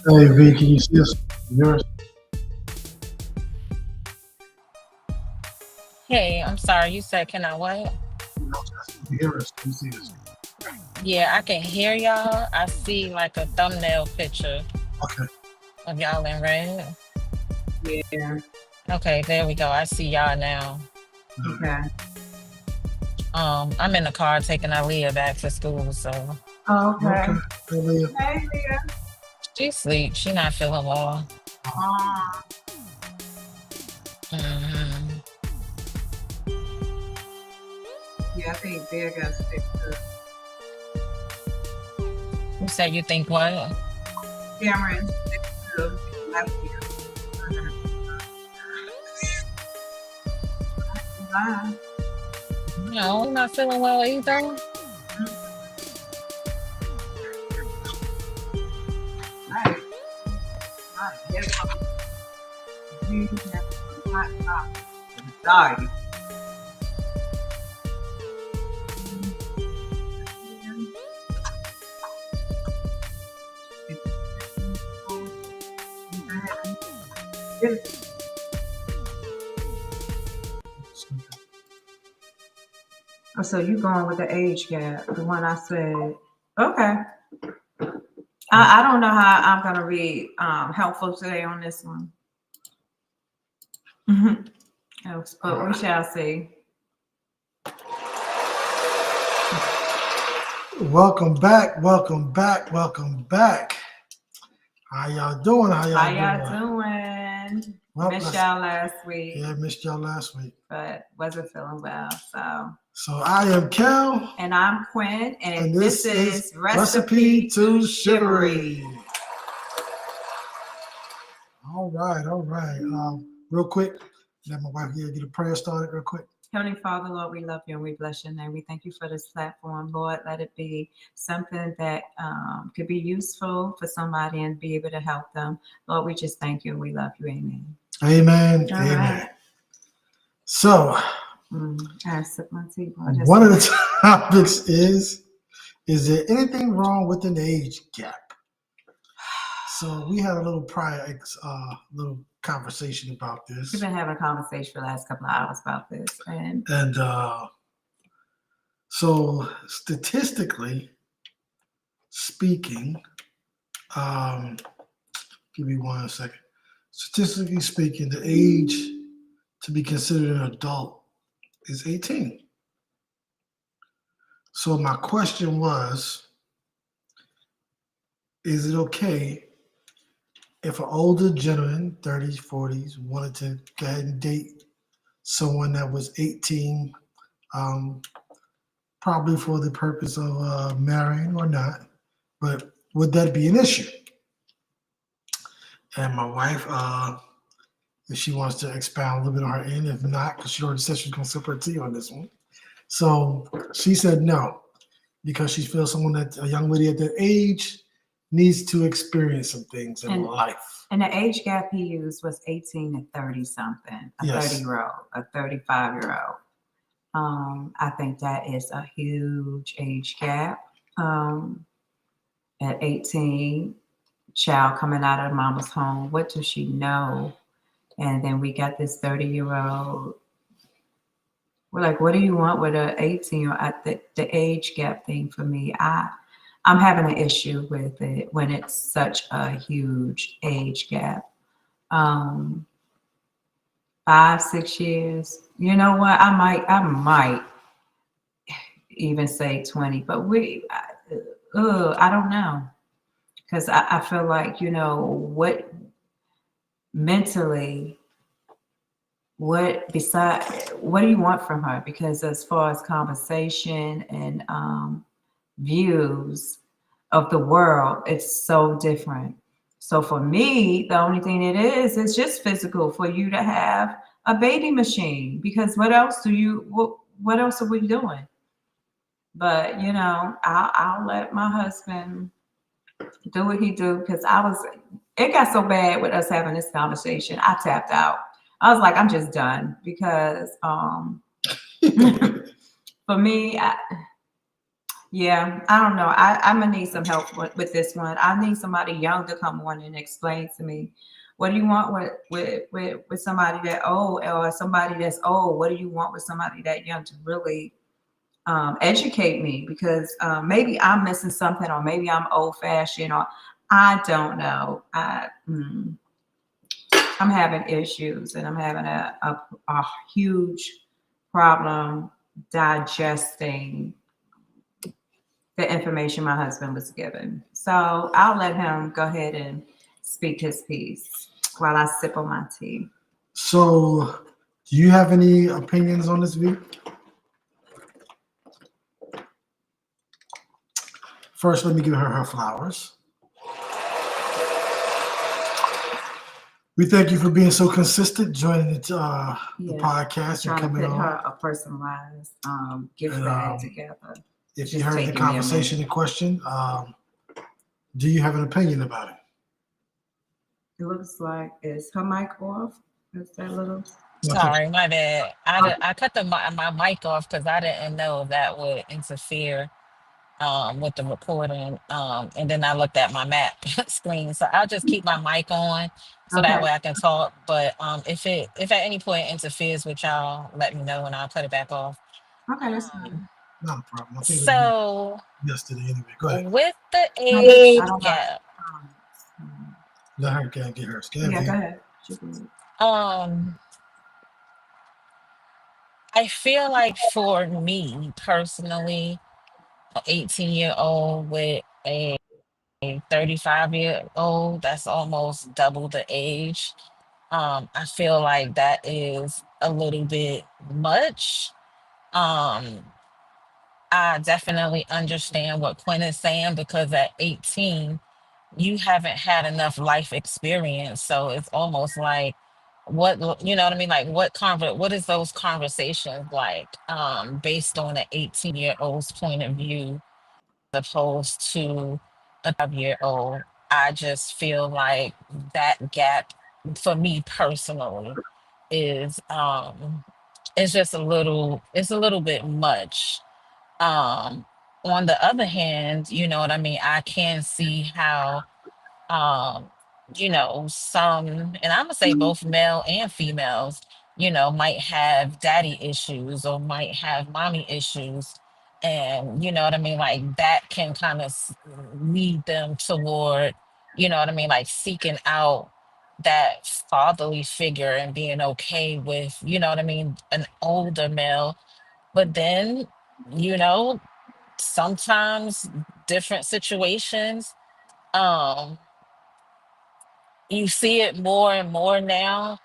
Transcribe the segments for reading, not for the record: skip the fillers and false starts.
Hey V, can you see us? Yours? Hey, I'm sorry. You said, can I what? Can you hear us? Can you see us? Yeah, I can hear y'all. I see like a thumbnail picture Okay. of y'all in red. Yeah. Okay, there we go. I see y'all now. Okay. I'm in the car taking Aaliyah back to school, so Okay. Okay. Hey, Leah. Hey, Leah. she sleep. She not feeling well. Um, Hmm. yeah, I think Bear got sick too. You said you think what? Cameron sick too. Last year. Bye. No, I'm not feeling well either. Right. Right. Yes. You have some hot topic. Sorry. Oh, so you going with the age gap? The one I said. Okay. I don't know how I'm gonna read helpful today on this one. But we shall see. Welcome back. Welcome back. Welcome back. How y'all doing? How How doing? y'all doing? Well, Missed y'all last week, Yeah, missed y'all last week. but wasn't feeling well. So I am Kel, And I'm Quinn, and and this is Recipe to Chivalry. All right, all right. Real quick, let my wife here get a prayer started real quick. Heavenly Father, Lord, we love you and we bless your name. We thank you for this platform, Lord. Let it be something that could be useful for somebody and be able to help them. Lord, we just thank you and we love you. Amen. Amen. All Amen. right. So I sip my tea. one of the topics is there anything wrong with an age gap? So we had a little little conversation about this. We've been having a conversation for the last couple of hours about this. And so statistically speaking, give me 1 second. Statistically speaking, the age to be considered an adult is 18. So my question was, is it okay if an older gentleman, 30s, 40s, wanted to go ahead and date someone that was 18, probably for the purpose of marrying or not, but would that be an issue? And my wife, if she wants to expound a little bit on her end, if not, because she already said she's going to sip her tea on this one. So she said no, because she feels a young lady at that age needs to experience some things in life. And the age gap he used was 18 to 30 something, a 30-year-old, a 35-year-old. I think that is a huge age gap. At 18, child coming out of mama's home, what does she know? And then we got this 30-year-old. We're like, what do you want with an 18-year-old? The age gap thing for me, I'm having an issue with it when it's such a huge age gap. 5, 6 years. You know what? I might even say 20, but I don't know. Because I feel like, what mentally, what do you want from her? Because as far as conversation and views of the world, it's so different. So for me, the only thing it is just physical for you to have a baby machine, because what else are we doing? But I'll let my husband do what he do, because it got so bad with us having this conversation. I tapped out. I was like, I'm just done, because for me, Yeah, I don't know. I'm gonna need some help with this one. I need somebody young to come on and explain to me, what do you want with somebody that old, or somebody that's old? What do you want with somebody that young to really educate me? Because maybe I'm missing something, or maybe I'm old fashioned, or I don't know. I'm having issues, and I'm having a huge problem digesting the information my husband was given. So I'll let him go ahead and speak his piece while I sip on my tea. So, do you have any opinions on this view? First, let me give her flowers. We thank you for being so consistent, joining the podcast and Trying to coming put on. her a personalized gift bag together. If you heard the conversation in question, do you have an opinion about it? It looks like, is her mic off? Is that little? Sorry, my bad. I cut my mic off because I didn't know that would interfere with the recording. And then I looked at my map screen. So I'll just keep my mic on so that Okay. way I can talk. But if at any point interferes with y'all, let me know and I'll cut it back off. Okay, that's fine. Not a problem. I think it So was yesterday anyway. Go ahead. with the I age don't gap, know. Let her get hers. Yeah, go ahead. She can- I feel like for me personally, an 18-year-old with a 35-year-old, that's almost double the age. I feel like that is a little bit much. Um, I definitely understand what Quinn is saying because at 18, you haven't had enough life experience. So it's almost like you know what I mean? Like what is those conversations like based on an 18-year-old's point of view opposed to a 5-year-old? I just feel like that gap for me personally is it's just a little bit much. Um on the other hand, you know what I mean, I can see how um some, and I'm gonna say both male and females, might have daddy issues or might have mommy issues, and you know what I mean, like that can kind of lead them toward, you know what I mean, like seeking out that fatherly figure and being okay with, you know what I mean, an older male. But then, you know sometimes different situations, um you see it more and more now.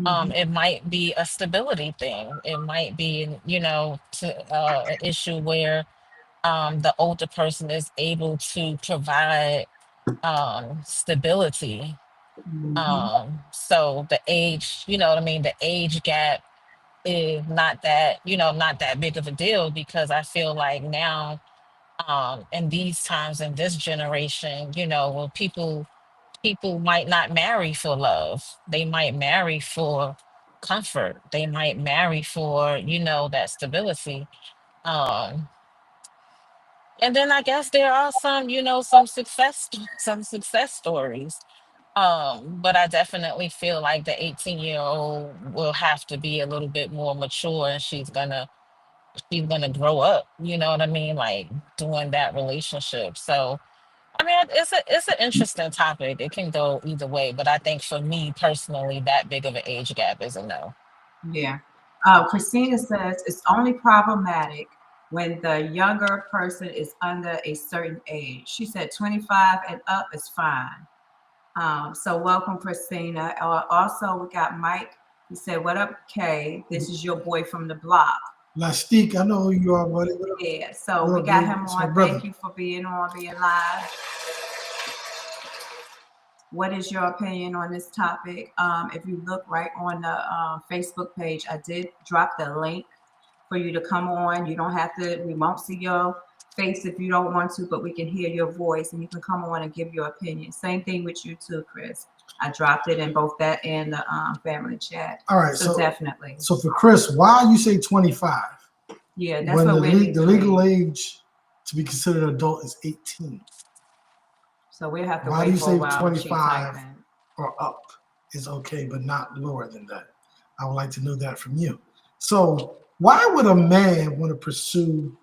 It might be a stability thing. It might be, an issue where the older person is able to provide stability. So the age, you know what I mean, the age gap is not that big of a deal because I feel like now, in these times in this generation, when people might not marry for love. They might marry for comfort. They might marry for, that stability. Um, and then I guess there are some, some success stories. But I definitely feel like the 18-year-old will have to be a little bit more mature and she's gonna grow up, you know what I mean? Like doing that relationship. So I mean, it's an interesting topic. It can go either way, but I think for me personally, that big of an age gap is a no. Yeah. Christina says it's only problematic when the younger person is under a certain age. She said 25 and up is fine. So welcome, Christina. Also, we got Mike. He said, "What up, Kay? This is your boy from the block." Lastique, I know who you are, buddy. Yeah. So we got him on. Thank you for being live. What is your opinion on this topic? If you look right on the Facebook page, I did drop the link for you to come on. You don't have to, we won't see your face if you don't want to, but we can hear your voice and you can come on and give your opinion. Same thing with you too, Chris. I dropped it in both that and the family chat. All right. So definitely. So for Chris, why you say 25? Yeah, that's when what the legal age to be considered an adult is 18. So we'll have to Why do wait you for a say while when she 25 typing. or up is okay, but not lower than that? I would like to know that from you. So why would a man want to pursue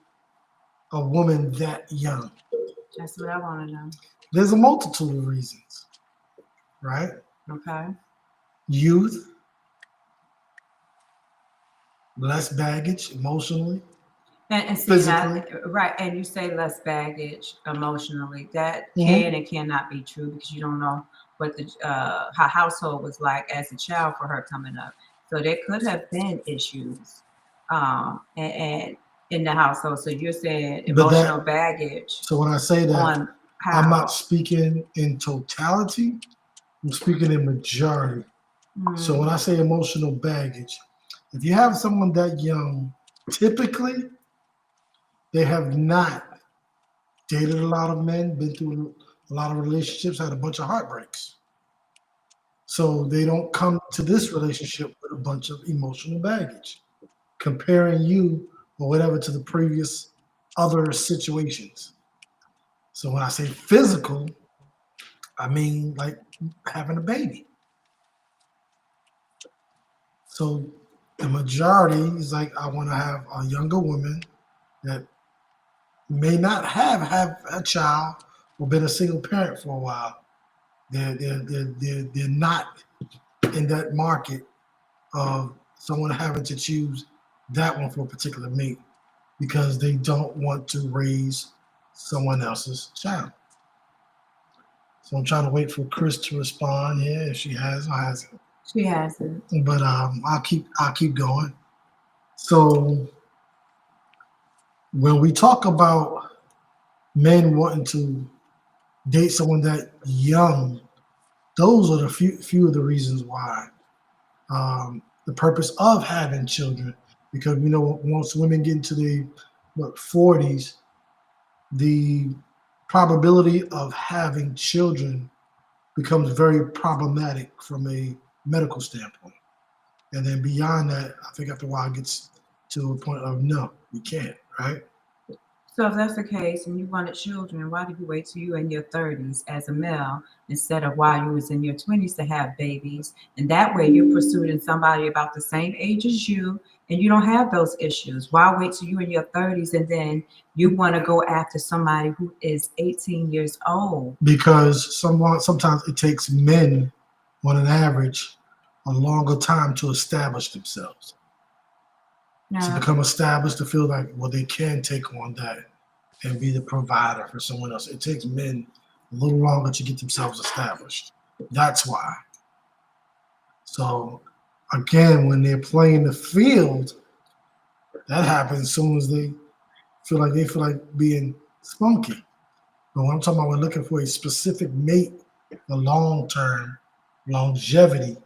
a woman that young? That's what I want to know. There's a multitude of reasons, right? Okay. Youth, less baggage emotionally, And see physically. now, right? And you say less baggage emotionally. That Mhm. can and cannot be true because you don't know what the her household was like as a child for her coming up. So there could have been issues, and in the household. So you're saying But emotional that, baggage so when I say that, on I'm not how. speaking in totality, I'm speaking in majority. So when Mm, I say emotional baggage, if you have someone that young, typically they have not dated a lot of men, been through a lot of relationships, had a bunch of heartbreaks. So they don't come to this relationship with a bunch of emotional baggage, comparing you or whatever to the previous other situations. So when I say physical, I mean like having a baby. So the majority is like I want to have a younger woman that may not have a child or been a single parent for a while. They're not in that market of someone having to choose that one for a particular mate because they don't want to raise someone else's child. So I'm trying to wait for Chris to respond here if she has or hasn't. she hasn't. But I'll keep going. So when we talk about men wanting to date someone that young, those are the few of the reasons why. The purpose of having children, because once women get into the 40s, the probability of having children becomes very problematic from a medical standpoint. And then beyond that, I think after a while it gets to a point of no, you can't, right? So if that's the case and you wanted children, why did you wait till you were in your 30s as a male instead of while you was in your 20s to have babies? And that way you're pursuing somebody about the same age as you and you don't have those issues. Why wait till you in your 30s and then you want to go after somebody who is 18 years old? Because sometimes it takes men, on an average, a longer time to establish themselves, to Now, become established, to feel like, well, they can take on that and be the provider for someone else. It takes men a little longer to get themselves established. That's why. So again, when they're playing the field, that happens as soon as they feel like being spunky. But when I'm talking about we're looking for a specific mate, the long term longevity,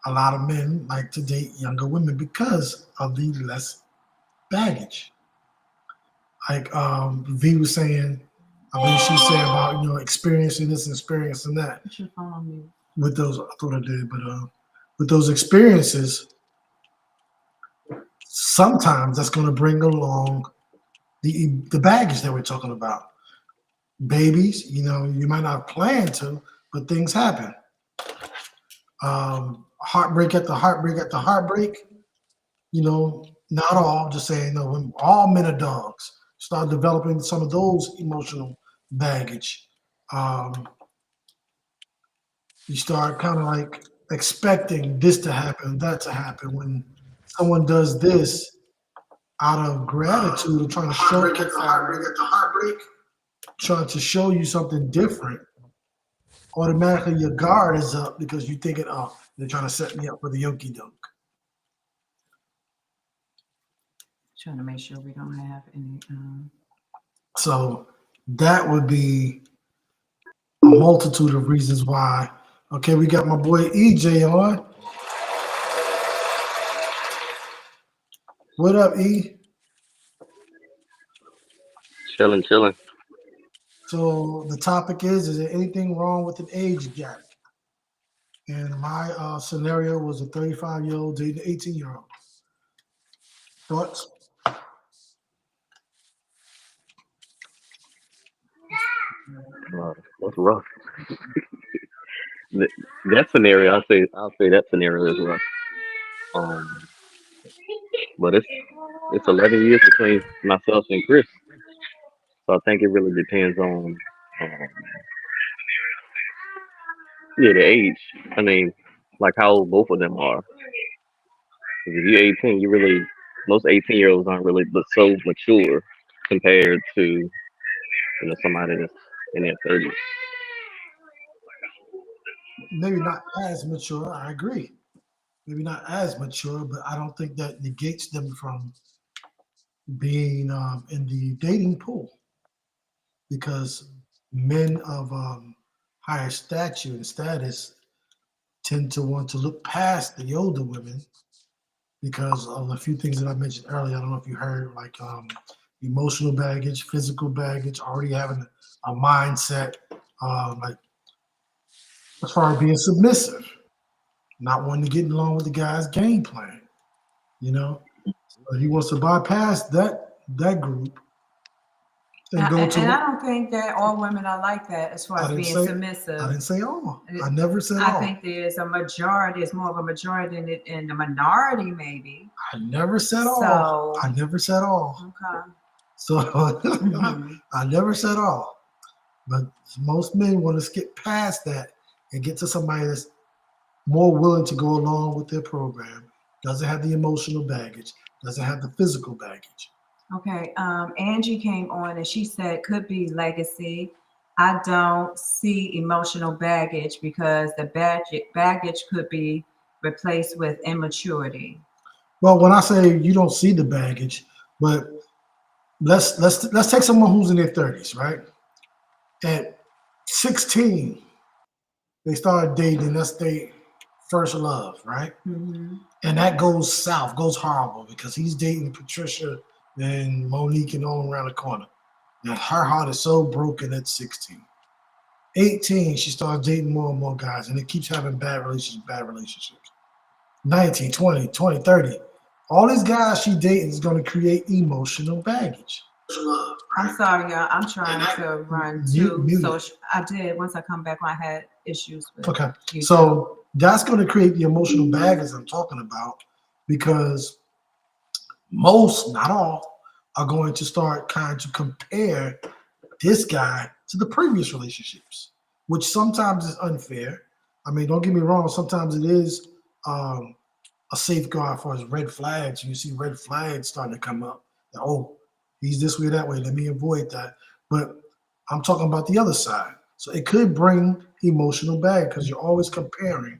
a lot of men like to date younger women because of the less baggage. Like V was saying, I believe she said about experiencing this and experiencing that put your phone on mute. with those. I thought I did, but with those experiences, sometimes that's going to bring along the baggage that we're talking about. Babies, you might not plan to, but things happen. Heartbreak at the heartbreak at the heartbreak. Not all. Just saying, no. When all men are dogs, start developing some of those emotional baggage. Um, you start kind of like expecting this to happen, that to happen. When someone does this out of gratitude or trying to trying to show you something different, automatically your guard is up because you're thinking, oh, they're trying to set me up for the yoki doke. Trying to make sure we don't have any. So that would be a multitude of reasons why. Okay, we got my boy EJ on. What up, E? Chilling, chilling. So the topic is there anything wrong with an age gap? And my scenario was a 35-year-old dating an 18-year-old. Thoughts? That's rough. Th- That scenario, I'll say that scenario is rough. Um, but it's 11 years between myself and Chris, so I think it really depends on um, yeah, the age. I mean, like how old both of them are. 'Cause if you're 18, you really most 18-year-olds aren't really but so mature compared to somebody that's in their 30s. Maybe not as mature. I agree. Maybe not as mature, but I don't think that negates them from being in the dating pool because men of higher stature and status tend to want to look past the older women because of a few things that I mentioned earlier. I don't know if you heard, like emotional baggage, physical baggage, already having a mindset, like as far as being submissive, not wanting to get along with the guy's game plan. You know, so he wants to bypass that group and go to And I what don't think that all women are like that as far I as didn't being say. I submissive. didn't say all. Uh, I never said I all. think there's a majority, it's more of a majority than in the minority, maybe. I never said all. I So, never said all. okay. So Hmm. I never said all. But most men want to skip past that and get to somebody that's more willing to go along with their program, doesn't have the emotional baggage, doesn't have the physical baggage. Okay. Angie came on and she said could be legacy. I don't see emotional baggage because the baggage could be replaced with immaturity. Well, when I say you don't see the baggage, but let's take someone who's in their 30s, right? At 16, they started dating. That's their first love, right? Hmm. And that goes south, goes horrible because he's dating Patricia and Monique and all around the corner. And her heart is so broken at 16. 18, she starts dating more and more guys, and it keeps having bad relationships, bad relationships. 19, 20, 20, 30. All these guys she dating is going to create emotional baggage. I'm sorry, y'all. I'm trying to run too. Mute So it. I did. Once I come back, I had issues with Okay. YouTube. So that's going to create the emotional baggage I'm talking about because most, not all, are going to start kind to compare this guy to the previous relationships, which sometimes is unfair. I mean, don't get me wrong, sometimes it is um, a safeguard for his red flags. You see red flags starting to come up. That, oh, he's this way, that way. Let me avoid that. But I'm talking about the other side. So it could bring emotional bag because you're always comparing.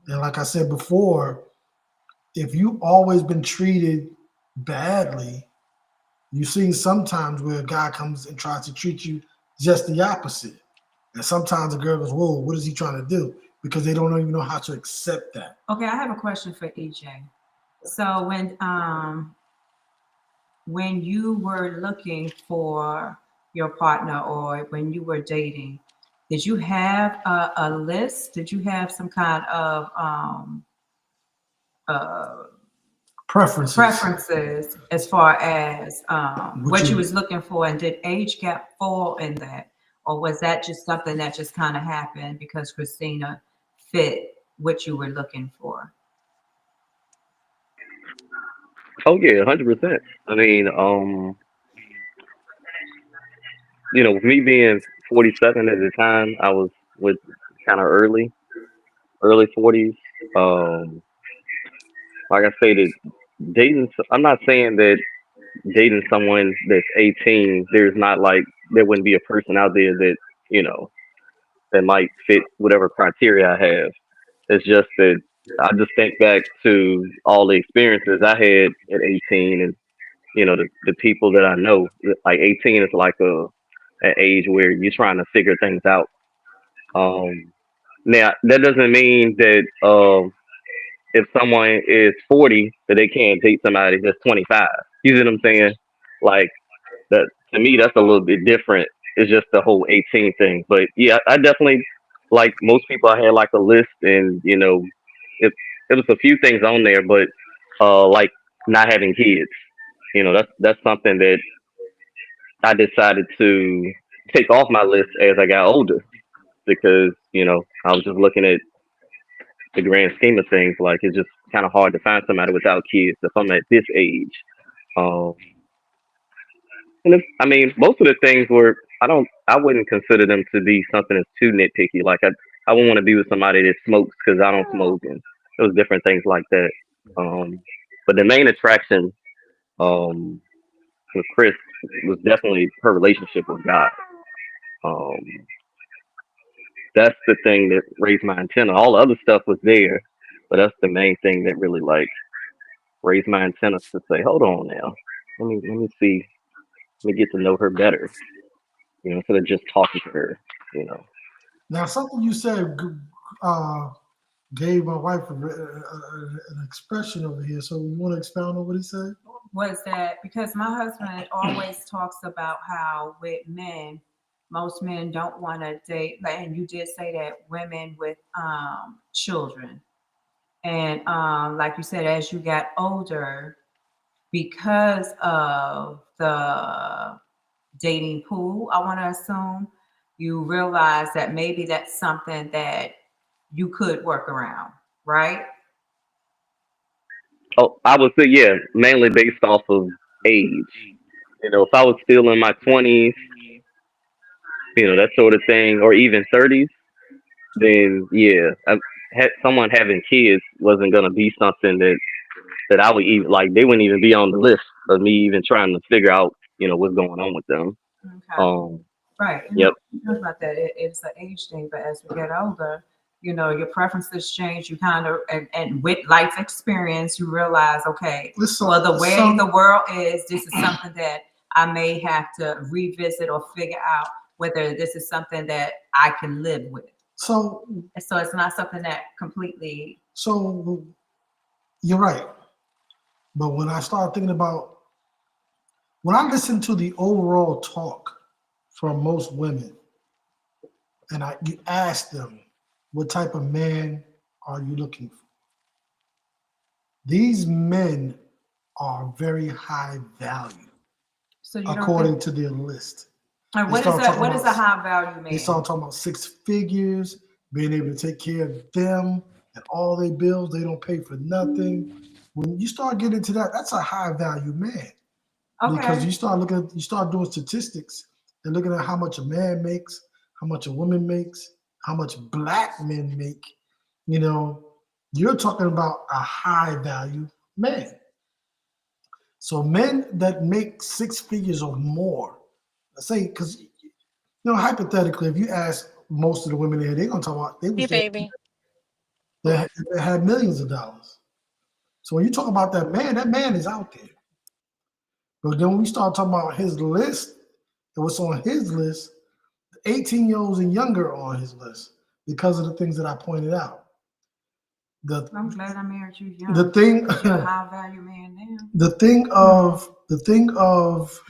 And like I said before, if you always been treated badly, you see sometimes where a guy comes and tries to treat you just the opposite. And sometimes the girl goes, whoa, what is he trying to do? Because they don't even know how to accept that. Okay, I have a question for EJ. So when you were looking for your partner or when you were dating, did you have a list? Did you have some kind of uh, Preferences. preferences as far as What what you you was looking for, and did age gap fall in that, or was that just something that just kind of happened because Christina fit what you were looking for? Oh yeah, 100%. I mean, with me being 47 at the time, I was with kind of early 40s. Um, like I stated, I'm not saying that dating someone that's 18, there's not like there wouldn't be a person out there that you know that might fit whatever criteria I have. It's just that I just think back to all the experiences I had at 18, and the people that I know. Like 18 is like an age where you're trying to figure things out. Um, Now that doesn't mean that if someone is 40 that they can't date somebody that's 25. You see what I'm saying? Like that to me, that's a little bit different. It's just the whole 18 thing. But yeah, I definitely like most people. I had like a list, and it was a few things on there, but like not having kids. That's something that I decided to. take off my list as I got older because I was just looking at the grand scheme of things. Like it's just kind of hard to find somebody without kids if I'm at this age. Um, and I mean, most of the things were I wouldn't consider them to be something that's too nitpicky. Like I wouldn't want to be with somebody that smokes because I don't smoke, and those different things like that. Um, but the main attraction um, with Chris was definitely her relationship with God. Um, that's the thing that raised my antenna. All the other stuff was there, but that's the main thing that really like raised my antenna to say, hold on now, let me see, let me get to know her better, instead of just talking to her, you know. Now, something you said uh, gave my wife an expression over here. So you want to expound on what he said? Was that because my husband always talks about how with men, most men don't want to date, and you did say that women with children. And like you said, as you got older, because of the dating pool, I want to assume, you realize that maybe that's something that you could work around, right? Oh, I would say, yeah, mainly based off of age. If I was still in my 20s, that sort of thing, or even 30s, then yeah, someone having kids wasn't gonna be something that I would even like. They wouldn't even be on the list of me even trying to figure out, what's going on with them. Okay. Um, Right. yep. You talk about that. It's an age thing, but as we get older, your preferences change. You kind of, and with life experience, you realize, okay, well, the way the world is, this is something that I may have to revisit or figure out whether this is something that I can live with. So it's not something that completely. So you're right. But when I start thinking about, when I listen to the overall talk from most women, and you ask them, what type of man are you looking for? These men are very high value, so according to their list. And what is that? What is a high value man? They start talking about 6 figures, being able to take care of them and all their bills. They don't pay for nothing. When you start getting into that, that's a high value man. Okay. Because you start doing statistics and looking at how much a man makes, how much a woman makes, how much black men make. You're talking about a high value man. So men that make 6 figures or more, let's say, because hypothetically, if you ask most of the women there, they're gonna talk about Hey, baby. They had millions of dollars. So when you talk about that man is out there. But then when we start talking about his list, and what's on his list, 18-year-olds and younger are on his list because of the things that I pointed out. I'm glad I married you young. The thing, you're a high value man now. The thing of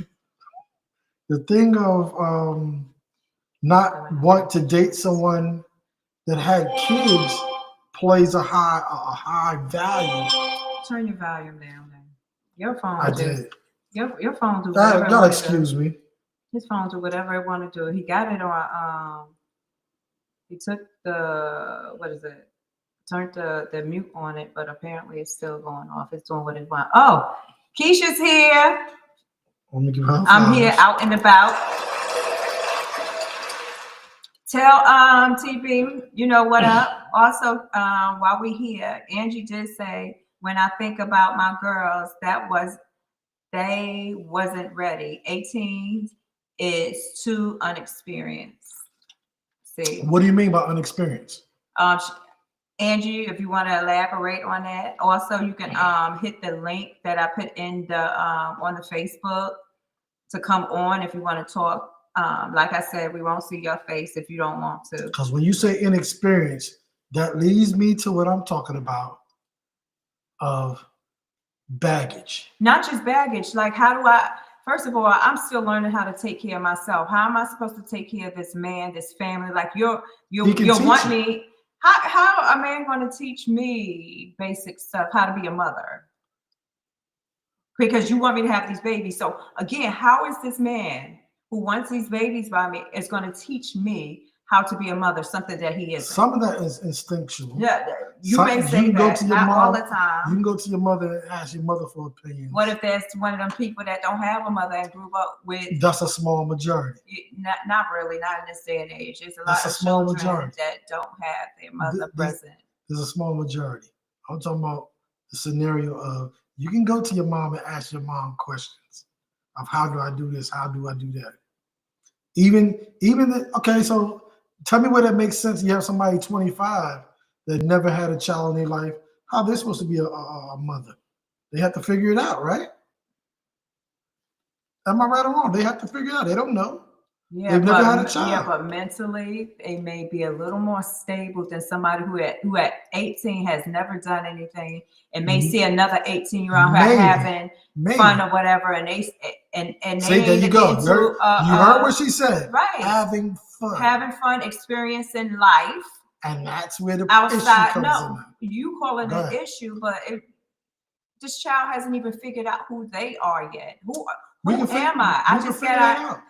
not want to date someone that had kids plays a high value. Turn your volume down, man. Your phone. I did. Your phone do whatever. God excuse me. His phone do whatever it want to do. He got it on. He took the turned the mute on it, but apparently it's still going off. It's doing what it wants. Oh, Keisha's here. I'm here out and about. Tell TB, you know what up. Also, while we're here, Angie did say, when I think about my girls, they wasn't ready. 18 is too unexperienced. See. What do you mean by unexperienced? Angie, if you want to elaborate on that. Also, you can hit the link that I put in the on the Facebook to come on if you want to talk. Like I said, we won't see your face if you don't want to. Because when you say inexperienced, that leads me to what I'm talking about of baggage. Not just baggage. Like, how do I? First of all, I'm still learning how to take care of myself. How am I supposed to take care of this man, this family? Like you want me. How a man going to teach me basic stuff? How to be a mother? Because you want me to have these babies. So again, how is this man who wants these babies by me is going to teach me how to be a mother, something that he isn't. Some of that is instinctual. Yeah, you may say that, not all the time. You can go to your mother and ask your mother for opinions. What if there's one of them people that don't have a mother and grew up with? That's a small majority. Not really, not in this day and age. There's a That's lot a of small children majority. that don't have their mother present. There's a small majority. I'm talking about the scenario of you can go to your mom and ask your mom questions of how do I do this? How do I do that? Okay, so tell me where that makes sense. You have somebody 25 that never had a child in their life. How they're supposed to be a mother? They have to figure it out, right? Am I right or wrong? They have to figure it out. They don't know. Yeah, They've never had a child. Yeah, but mentally, they may be a little more stable than somebody who at 18 has never done anything and may see another 18-year-old having fun or whatever, and they See, there you go. You heard what she said. Right. Having fun, experiencing life, and that's where the outside. issue comes in. You call it an issue, but this child hasn't even figured out who they are yet. Who am I? I just got.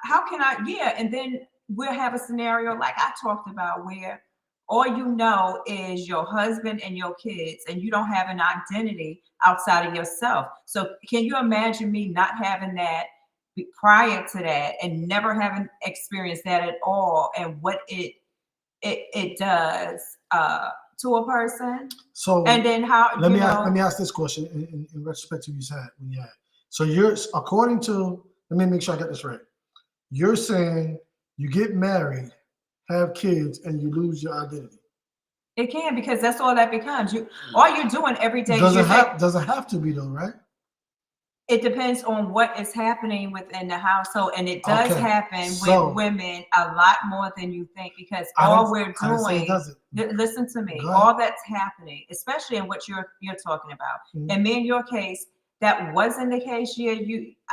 How can I? Yeah, and then we'll have a scenario like I talked about where all you know is your husband and your kids, and you don't have an identity outside of yourself. So can you imagine me not having that prior to that and never having experienced that at all, and what it does to a person? So and then how? Let me ask this question in respect to when you had. So you're according to. Let me make sure I got this right. You're saying you get married, have kids, and you lose your identity. It can, because that's all that becomes. All you're doing every day. Doesn't have to be though, right? It depends on what is happening within the household, and it does happen with women a lot more than you think, because all we're doing. Listen to me. All that's happening, especially in what you're talking about, and me in your case. That wasn't the case. Yeah,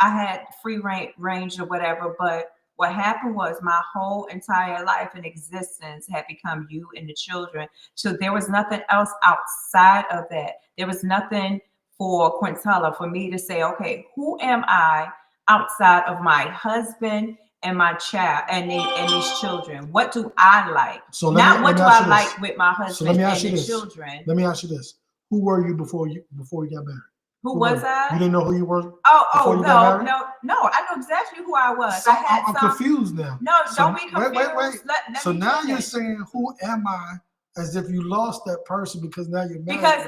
I had free range or whatever, but what happened was my whole entire life and existence had become you and the children. So there was nothing else outside of that. There was nothing for Quintella for me to say, okay, who am I outside of my husband and my child and these children? What do I like? So what do I like with my husband and the children? Let me ask you this: who were you before you got married? Who was I? You didn't know who you were? Oh, no. I know exactly who I was. So I'm confused now. No, don't be confused. Wait. So now you're saying, who am I? As if you lost that person because now you're married. Because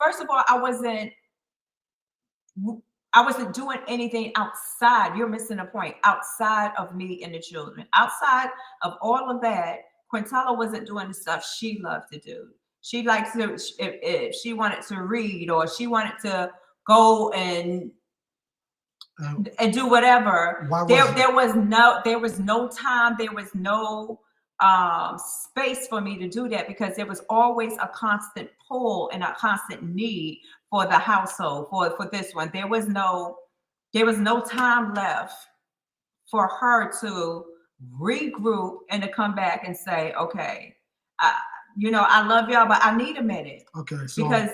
first of all, I wasn't doing anything outside. You're missing a point. Outside of me and the children. Outside of all of that, Quintella wasn't doing the stuff she loved to do. She likes to, if she wanted to read, or she wanted to go and do whatever. There was no time. There was no space for me to do that, because there was always a constant pull and a constant need for the household for this one. There was no time left for her to regroup and to come back and say, okay, I love y'all, but I need a minute. Okay, so because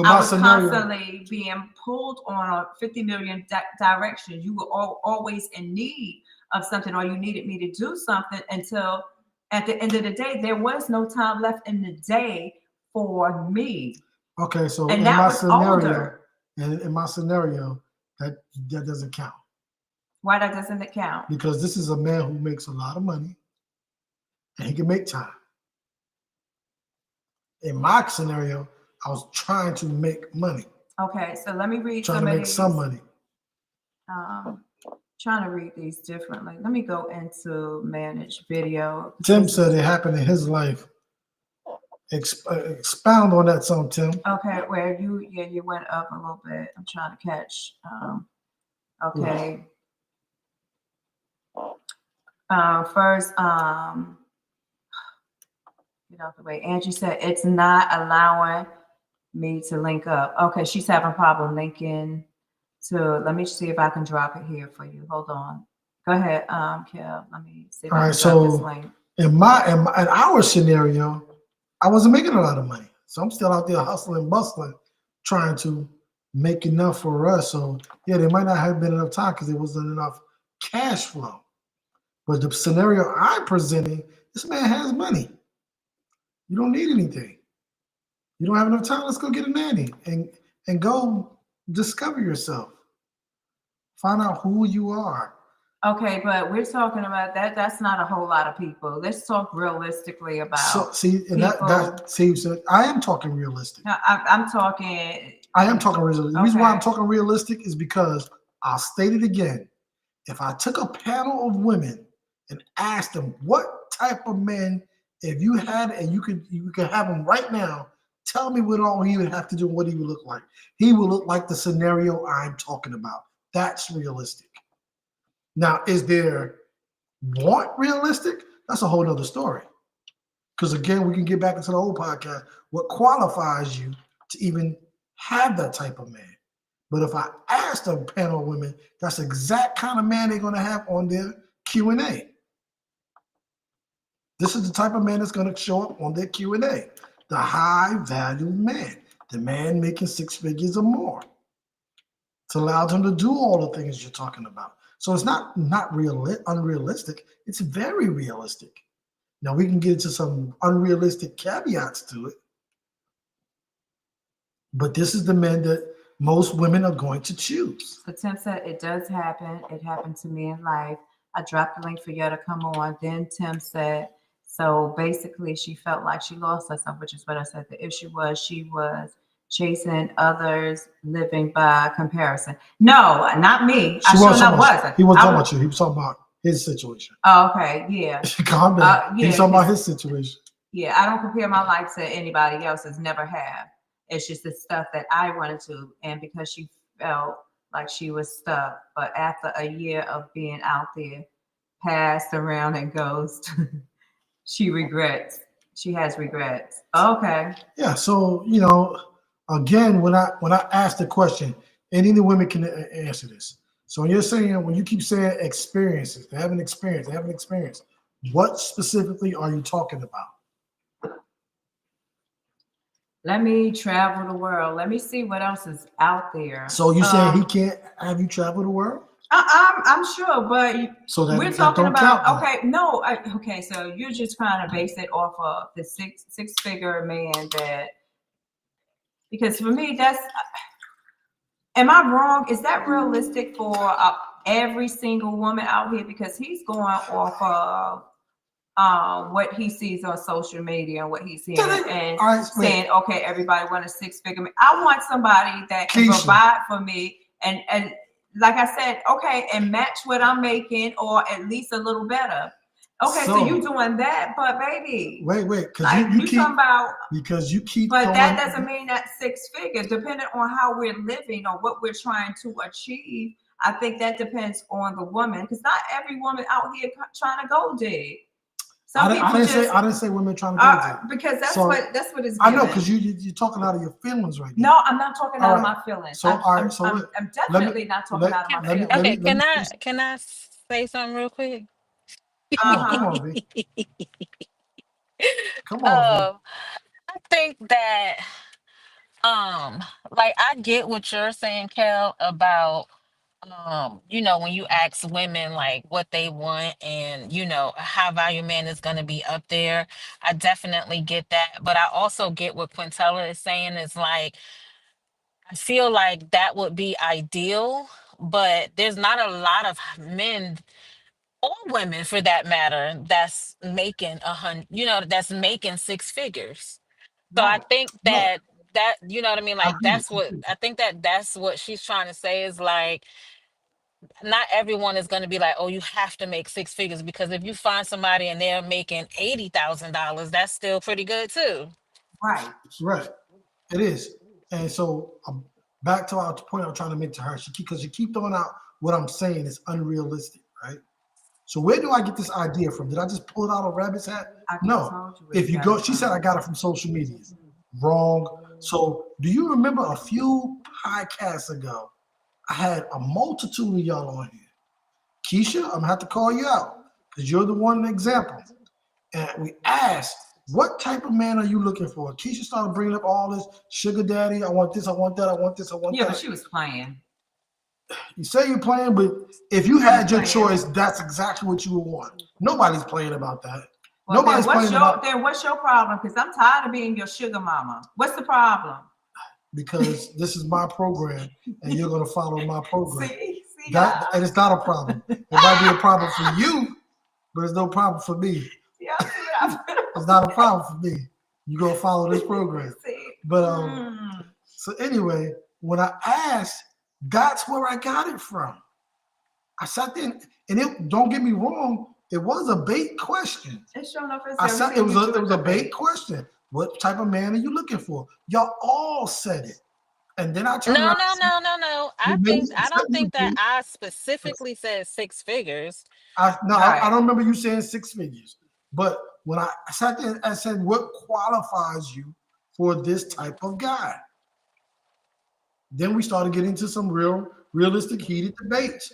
I was constantly being pulled on a 50 million directions. You were always in need of something, or you needed me to do something, until at the end of the day, there was no time left in the day for me. Okay, so in my scenario, that doesn't count. Why that doesn't count? Because this is a man who makes a lot of money, and he can make time. In my scenario, I was trying to make money. Okay, so let me read. Trying to make some money. Trying to read these differently. Let me go into manage video. Tim said it happened in his life. Expound on that some, Tim. Okay, where you went up a little bit. I'm trying to catch. Okay. First, get out the way. Angie said it's not allowing me to link up. Okay, she's having a problem linking to. Let me see if I can drop it here for you. Hold on. Go ahead, Kev. Let me see if I can drop this link. In our scenario, I wasn't making a lot of money, so I'm still out there hustling, bustling, trying to make enough for us. So yeah, there might not have been enough time because there wasn't enough cash flow. But the scenario I'm presenting, this man has money. You don't need anything. You don't have enough time. Let's go get a nanny and go discover yourself. Find out who you are. Okay, but we're talking about that. That's not a whole lot of people. Let's talk realistically about. So see, and people. so I am talking realistic. I'm talking. I am talking realistic. The reason why I'm Okay. talking realistic is because I'll state it again. If I took a panel of women and asked them what type of men, if you had and you could have him right now, tell me what all he would have to do and what he would look like. He would look like the scenario I'm talking about. That's realistic. Now, is there want realistic? That's a whole nother story. Because again, we can get back into the old podcast. What qualifies you to even have that type of man? But if I asked a panel of women, that's the exact kind of man they're going to have on their Q&A. This is the type of man that's going to show up on their Q&A. The high-value man. The man making 6 figures or more. To allow them to do all the things you're talking about. So it's not unrealistic. It's very realistic. Now we can get into some unrealistic caveats to it. But this is the men that most women are going to choose. So Tim said it does happen. It happened to me in life. I dropped the link for you to come on. Then Tim said, so basically she felt like she lost herself, which is what I said. The issue was she was chasing others, living by comparison. No, not me. I sure enough wasn't. He wasn't talking about you. He was talking about his situation. Oh, okay, yeah. Calm down. Yeah, He's talking about his situation. Yeah, I don't compare my life to anybody else's. Never have. It's just the stuff that I wanted to, and because she felt like she was stuck. But after a year of being out there, passed around and ghost, she regrets. She has regrets. Okay. Yeah. So again, when I ask the question, any of the women can answer this. So when you keep saying experiences, they haven't experienced, what specifically are you talking about? Let me travel the world. Let me see what else is out there. So you saying he can't have you travel the world? I'm sure, but so we're talking about okay. So you're just trying to base it off of the six figure man that, because for me that's. Am I wrong? Is that realistic for every single woman out here? Because he's going off of what he sees on social media and what he's seeing and saying, okay, everybody want a 6-figure man. I want somebody that can provide for me and like I said, okay, and match what I'm making or at least a little better. Okay, so you doing that, but baby, wait, because like you talking about because you keep. But that doesn't mean that 6 figure. Depending on how we're living or what we're trying to achieve, I think that depends on the woman. Because not every woman out here trying to go dig. I didn't say women trying to go dig. Because that's what it's. Given. I know because you're talking out of your feelings right now. No, I'm not talking out of my feelings. So I'm definitely not talking out of my feelings. Okay, can I say something real quick? Come on, B. Come on. I think that like I get what you're saying, Kel, about when you ask women like what they want and a high value man is gonna be up there. I definitely get that. But I also get what Quintella is saying is like I feel like that would be ideal, but there's not a lot of men or women for that matter that's making that's making 6 figures. So I think that you know what I mean, like that's what she's trying to say is like not everyone is going to be like, oh, you have to make 6 figures, because if you find somebody and they're making $80,000, that's still pretty good too. Right. It is. And so back to our point I'm trying to make to her, because you keep throwing out what I'm saying is unrealistic, right? So where do I get this idea from? Did I just pull it out of rabbit's hat? No. If you go, she said I got it from social media. Wrong. So do you remember a few podcasts ago, I had a multitude of y'all on here. Keisha, I'm gonna have to call you out because you're the one example. And we asked, what type of man are you looking for? Keisha started bringing up all this sugar daddy. I want this, I want that, I want this, I want that. Yeah, but she was playing. You say you're playing, but if you had your Playing. choice, that's exactly what you would want. Nobody's playing about that. Well, Nobody's playing about then what's your problem? Because I'm tired of being your sugar mama. What's the problem? because this is my program and you're going to follow my program. See, And it's not a problem. It might be a problem for you, but it's no problem for me. Yeah, see what It's not a problem for me. You're going to follow this program. See. But so anyway, when I asked, that's where I got it from. I sat there and it, don't get me wrong, it was a bait question. It's showing up as It was a bait question. What type of man are you looking for? Y'all all said it. And then I turned No, around no, and said, no, no, no. I don't think that I specifically said 6 figures. I Right. don't remember you saying 6 figures. But when I sat there, I said, what qualifies you for this type of guy? Then we started getting into some realistic heated debates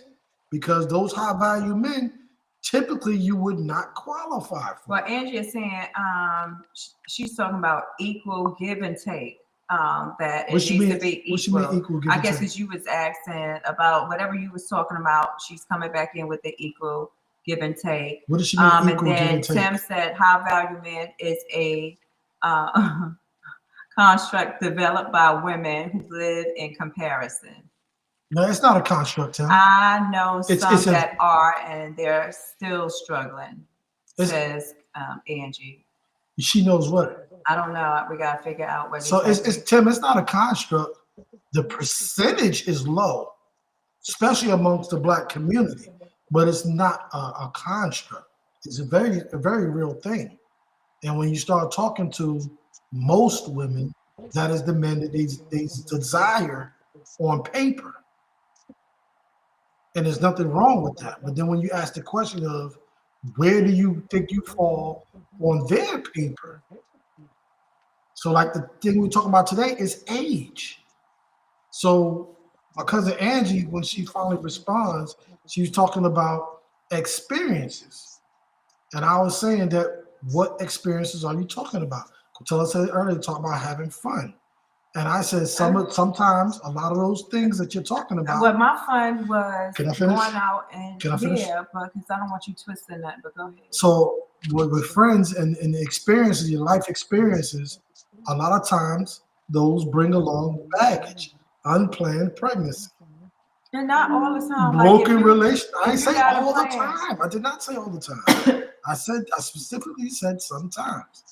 because those high value men, typically you would not qualify for. Well, Angie is saying she's talking about equal give and take. That it What you needs mean- to be what you mean equal. equal give I and guess take? because you was asking about whatever you was talking about, she's coming back in with the equal give and take. What does she mean And equal give then and take? Tim said high value men is a construct developed by women who live in comparison. No, it's not a construct, Tim. I know It's some a- that are, and they're still struggling, It's- says Angie. She knows what. I don't know. We gotta figure out what. So it's Tim. It's not a construct. The percentage is low, especially amongst the black community, but it's not a construct. It's a very real thing. And when you start talking to most women, that is the men that they desire on paper. And there's nothing wrong with that. But then when you ask the question of where do you think you fall on their paper? So like the thing we're talking about today is age. So my cousin Angie, when she finally responds, she was talking about experiences. And I was saying that what experiences are you talking about? Coachella said earlier, talk about having fun. And I said sometimes a lot of those things that you're talking about. What my fun was Can I finish? going out and Can I finish? yeah, but because I don't want you twisting that. But go ahead. So with friends and the experiences, your life experiences, a lot of times those bring along baggage, unplanned pregnancy, And not all the time. broken like relation. I didn't if you say got a all the plan. time. I did not say all the time. I specifically said sometimes.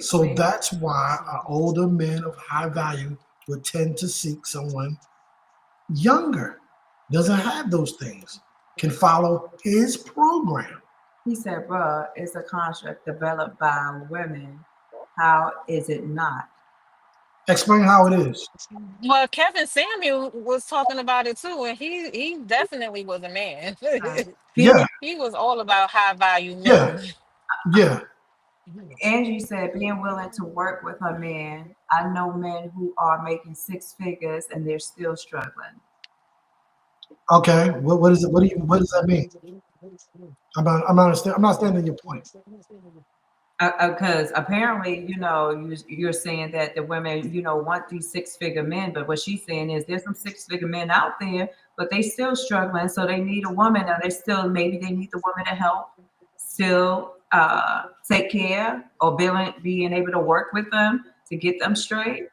So that's why an older man of high value would tend to seek someone younger, doesn't have those things, can follow his program. He said, "Bruh, it's a construct developed by women. How is it not?" Explain how it is. Well, Kevin Samuel was talking about it too, and he definitely was a man. Yeah, He was all about high value yeah, men. yeah. Angie said, being willing to work with her man. I know men who are making 6 figures and they're still struggling. Okay. What is it? What does that mean? I'm not understanding your point. Because apparently, you're saying that the women, want these 6-figure men, but what she's saying is there's some 6-figure men out there, but they still struggling, so they need a woman, or maybe they need the woman to help still take care or being able to work with them to get them straight.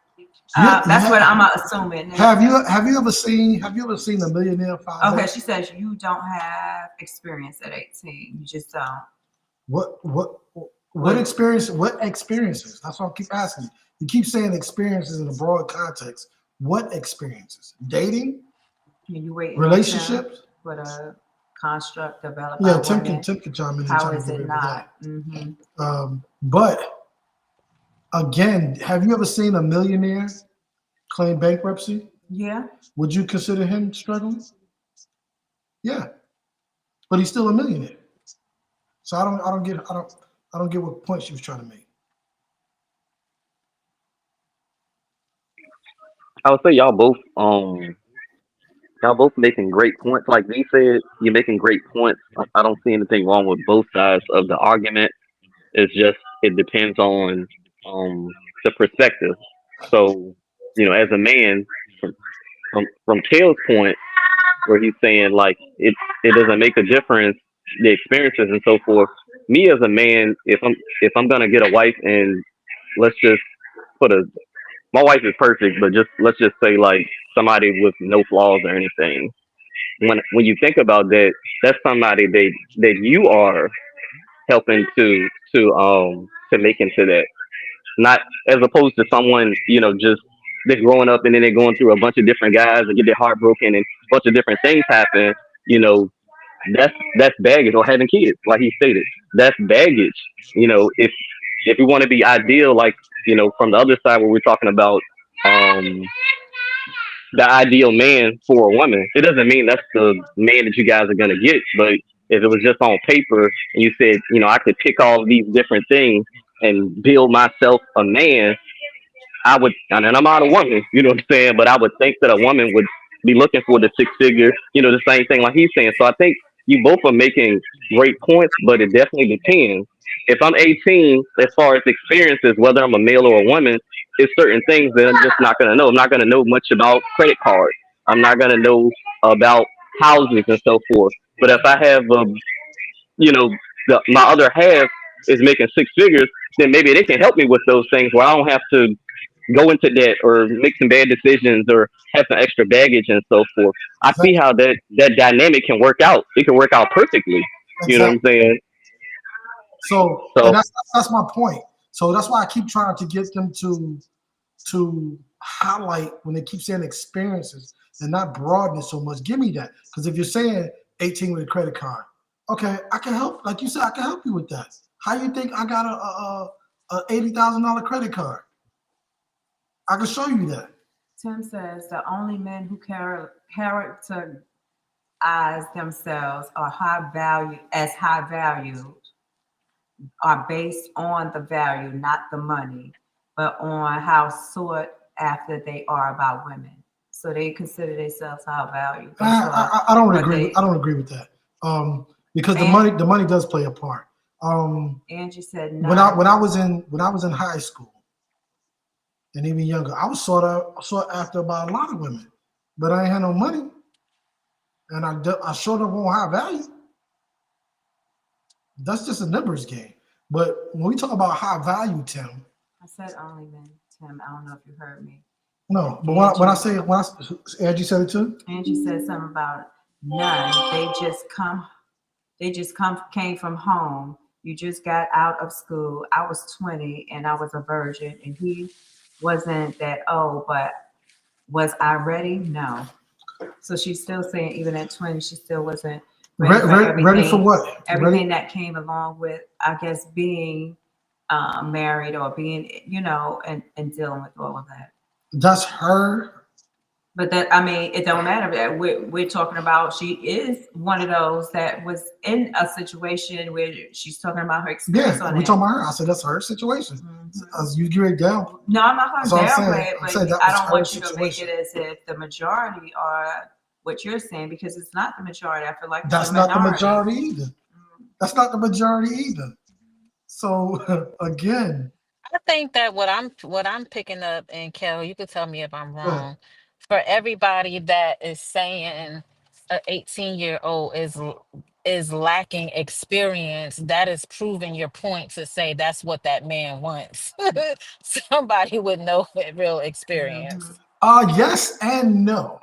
That's what I'm assuming. Have you ever seen a millionaire father? Okay, she says you don't have experience at 18. You just don't. What experience? What experiences? That's what I keep asking you. You keep saying experiences in a broad context. What experiences? Dating? Can you wait? Relationships? With a construct developed Yeah, by Tim women. can chime in. How is it not? Mm-hmm. But again, have you ever seen a millionaire claim bankruptcy? Yeah. Would you consider him struggling? Yeah, but he's still a millionaire. So I don't get what point she was trying to make. I would say y'all both making great points. Like V said, you're making great points. I don't see anything wrong with both sides of the argument. It's just it depends on the perspective. So, as a man, from Kale's point, where he's saying like it doesn't make a difference the experiences and so forth. Me as a man, if I'm gonna get a wife and let's just put a my wife is perfect, but just let's just say like somebody with no flaws or anything. When you think about that, that's somebody that you are helping to make into that. Not as opposed to someone, just they're growing up and then they're going through a bunch of different guys and get their heart broken and a bunch of different things happen, you know, that's baggage or having kids, like he stated. That's baggage. If we want to be ideal, like, from the other side where we're talking about um the ideal man for a woman. It doesn't mean that's the man that you guys are gonna get, but if it was just on paper and you said, I could pick all these different things and build myself a man, I would, and I'm not a woman, you know what I'm saying, but I would think that a woman would be looking for the six figure, the same thing like he's saying. So I think you both are making great points, but it definitely depends. If I'm 18, as far as experiences, whether I'm a male or a woman, it's certain things that I'm just not going to know. I'm not going to know much about credit cards. I'm not going to know about houses and so forth. But if I have, you know, my other half is making six figures, then maybe they can help me with those things where I don't have to go into debt or make some bad decisions or have some extra baggage and so forth. I see Exactly. how that dynamic can work out. It can work out perfectly. You know what I'm Exactly. saying? So, and So that's my point. So that's why I keep trying to get them to highlight when they keep saying experiences and not broaden it so much. Give me that, because if you're saying 18 with a credit card, okay, I can help. Like you said, I can help you with that. How you think I got a $80,000 credit card? I can show you that. Tim says the only men who characterize themselves are high value are based on the value, not the money, but on how sought after they are about women. So they consider themselves high value based on I don't what agree. they. I don't agree with that. Because And the money does play a part. Angie said When none. when I was in high school and even younger, I was sought after by a lot of women, but I ain't had no money, and I showed up on high value. That's just a numbers game. But when we talk about high value, Tim, I said only men, Tim. I don't know if you heard me. no. But Angie, Angie said it too. Angie said something about none. They just came from home. You just got out of school. I was 20 and I was a virgin, and he wasn't that old, but was I ready? No. So she's still saying even at 20, she still wasn't ready for Ready for what? everything that came along with, I guess, being married or being, and dealing with all of that. That's her. But that, I mean, it don't matter. We're talking about she is one of those that was in a situation where she's talking about her experience Yeah, on we it. talking about her. I said that's her situation. As you get it down. No, I'm not going That's to what I'm downplay saying. it, I'm but saying that I was don't her want you to make situation. it as if the majority are what you're saying, because it's not the majority. I feel like That's it's a not the minority. majority either. That's not the majority either. So again, I think that what I'm picking up, and Kel, you could tell me if I'm go ahead. wrong. For everybody that is saying a 18-year-old is lacking experience, that is proving your point to say that's what that man wants. Somebody with no real experience. Yes and no.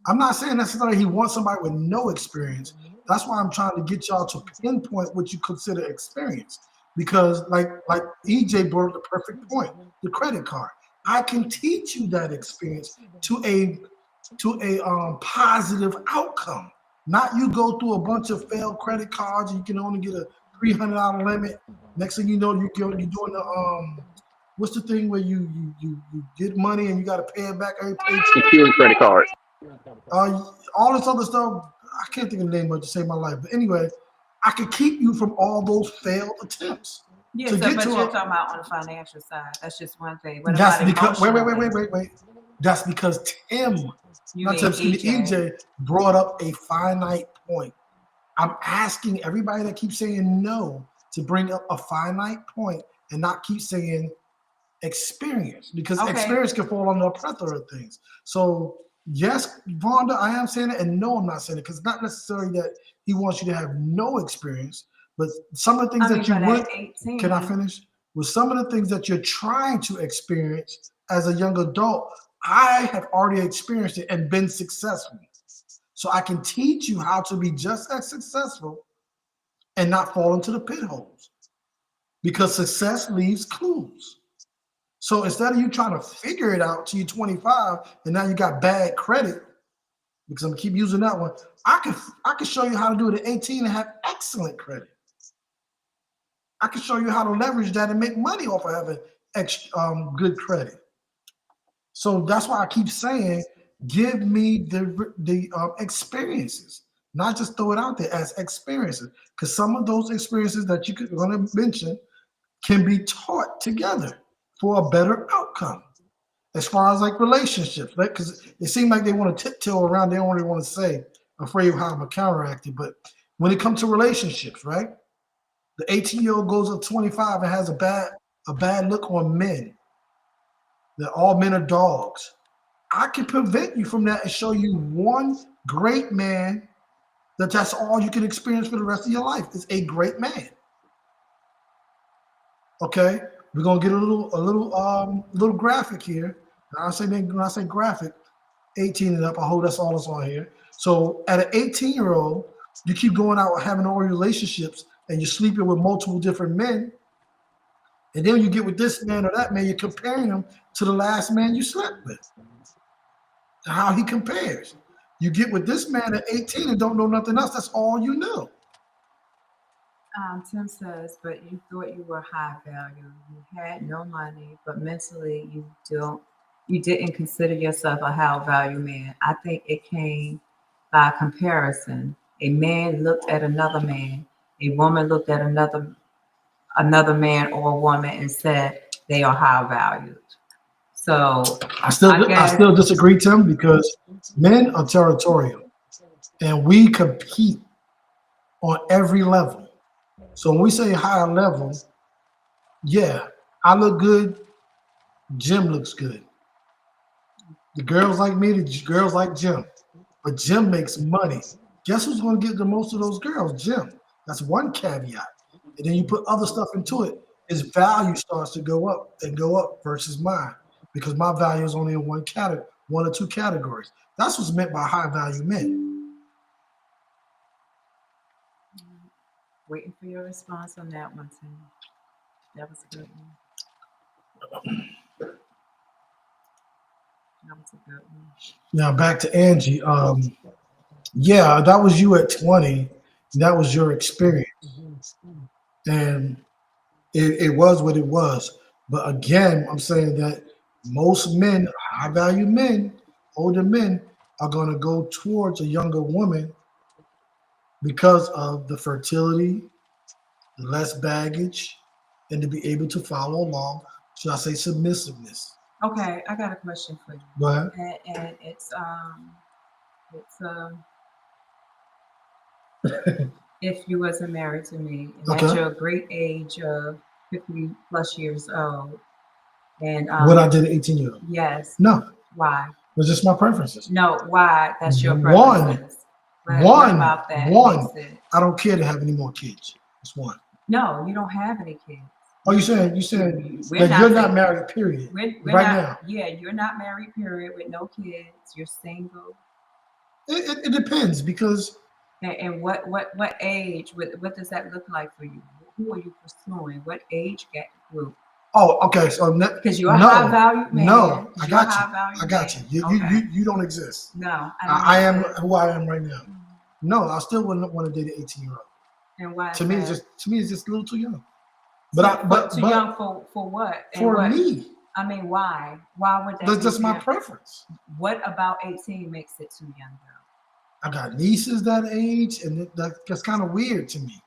I'm not saying necessarily he wants somebody with no experience. That's why I'm trying to get y'all to pinpoint what you consider experience. Because like EJ brought up the perfect point, the credit card. I can teach you that experience to a positive outcome. Not you go through a bunch of failed credit cards and you can only get a $300 limit. Next thing you know, you're doing the what's the thing where you get money and you got to pay it back every paycheck. secured credit card. All this other stuff, I can't think of the name of it to save my life. But anyway, I could keep you from all those failed attempts Yeah, to so get but to you're a. talking about on the financial side. That's just one thing. What That's about because emotionally? wait. That's because Tim, You not Tim, mean excuse me, EJ? EJ brought up a finite point. I'm asking everybody that keeps saying no to bring up a finite point and not keep saying experience, because Okay. experience can fall under a plethora of things. So Yes, Vonda, I am saying it, and no, I'm not saying it because it's not necessarily that he wants you to have no experience, but some of the things I mean, that you but would. at 18, Can I finish? With some of the things that you're trying to experience as a young adult, I have already experienced it and been successful. So I can teach you how to be just as successful and not fall into the pit holes because success leaves clues. So instead of you trying to figure it out till you're 25 and now you got bad credit, because I'm gonna keep using that one, I can show you how to do it at 18 and have excellent credit. I can show you how to leverage that and make money off of having good credit. So that's why I keep saying, give me the experiences, not just throw it out there as experiences, because some of those experiences that you're going to mention can be taught together for a better outcome. As far as like relationships, right? Because it seems like they want to tiptoe around. They don't really want to say, afraid of how I'm counteracted. But when it comes to relationships, right? The 18-year-old goes up 25 and has a bad look on men. That all men are dogs. I can prevent you from that and show you one great man that's all you can experience for the rest of your life. Is a great man. Okay, we're gonna get a little graphic here. When I say graphic, 18 and up. I hope that's all that's on here. So at an 18-year-old, you keep going out having all relationships and you're sleeping with multiple different men. And then you get with this man or that man, you're comparing him to the last man you slept with. And how he compares. You get with this man at 18 and don't know nothing else. That's all you know. Tim says, but you thought you were high value. You had no money, but mentally you didn't consider yourself a high value man. I think it came by comparison. A man looked at another man, a woman looked at another man or woman and said they are high valued. So I still disagree, Tim, because men are territorial and we compete on every level. So when we say higher level, yeah, I look good, Jim looks good. The girls like me, the girls like Jim. But Jim makes money. Guess who's going to get the most of those girls? Jim. That's one caveat. And then you put other stuff into it. His value starts to go up and go up versus mine because my value is only in one or two categories. That's what's meant by high value men. Waiting for your response on that one, Tim. That was a good one. That was a good one. Now back to Angie. Yeah, that was you at 20. That was your experience. And it was what it was. But again, I'm saying that most men, high value men, older men, are going to go towards a younger woman because of the fertility, the less baggage, and to be able to follow along. Should I say submissiveness? Okay, I got a question for you. Go ahead. And it's if you wasn't married to me and at your great age of 50 plus years old, and what I did at 18-year-old. Yes. No. Why? It was just my preferences. No, why? That's your preferences. What about that? One. I don't care to have any more kids. That's one. No, you don't have any kids. Oh, you said that you're not married, period. We're right not, now. Yeah, you're not married, period, with no kids. You're single. It depends because. And what age? What does that look like for you? Who are you pursuing? What age group? Oh, okay. So because you're a high value man. No, I got you. You don't exist. No, I am who I am right now. No, I still wouldn't want to date an 18-year-old. And why? To me, it's just a little too young. But too young for what? Me. I mean, why? Why would that? That's just my preference. What about 18 makes it too young, though? I got nieces that age, and that's kind of weird to me.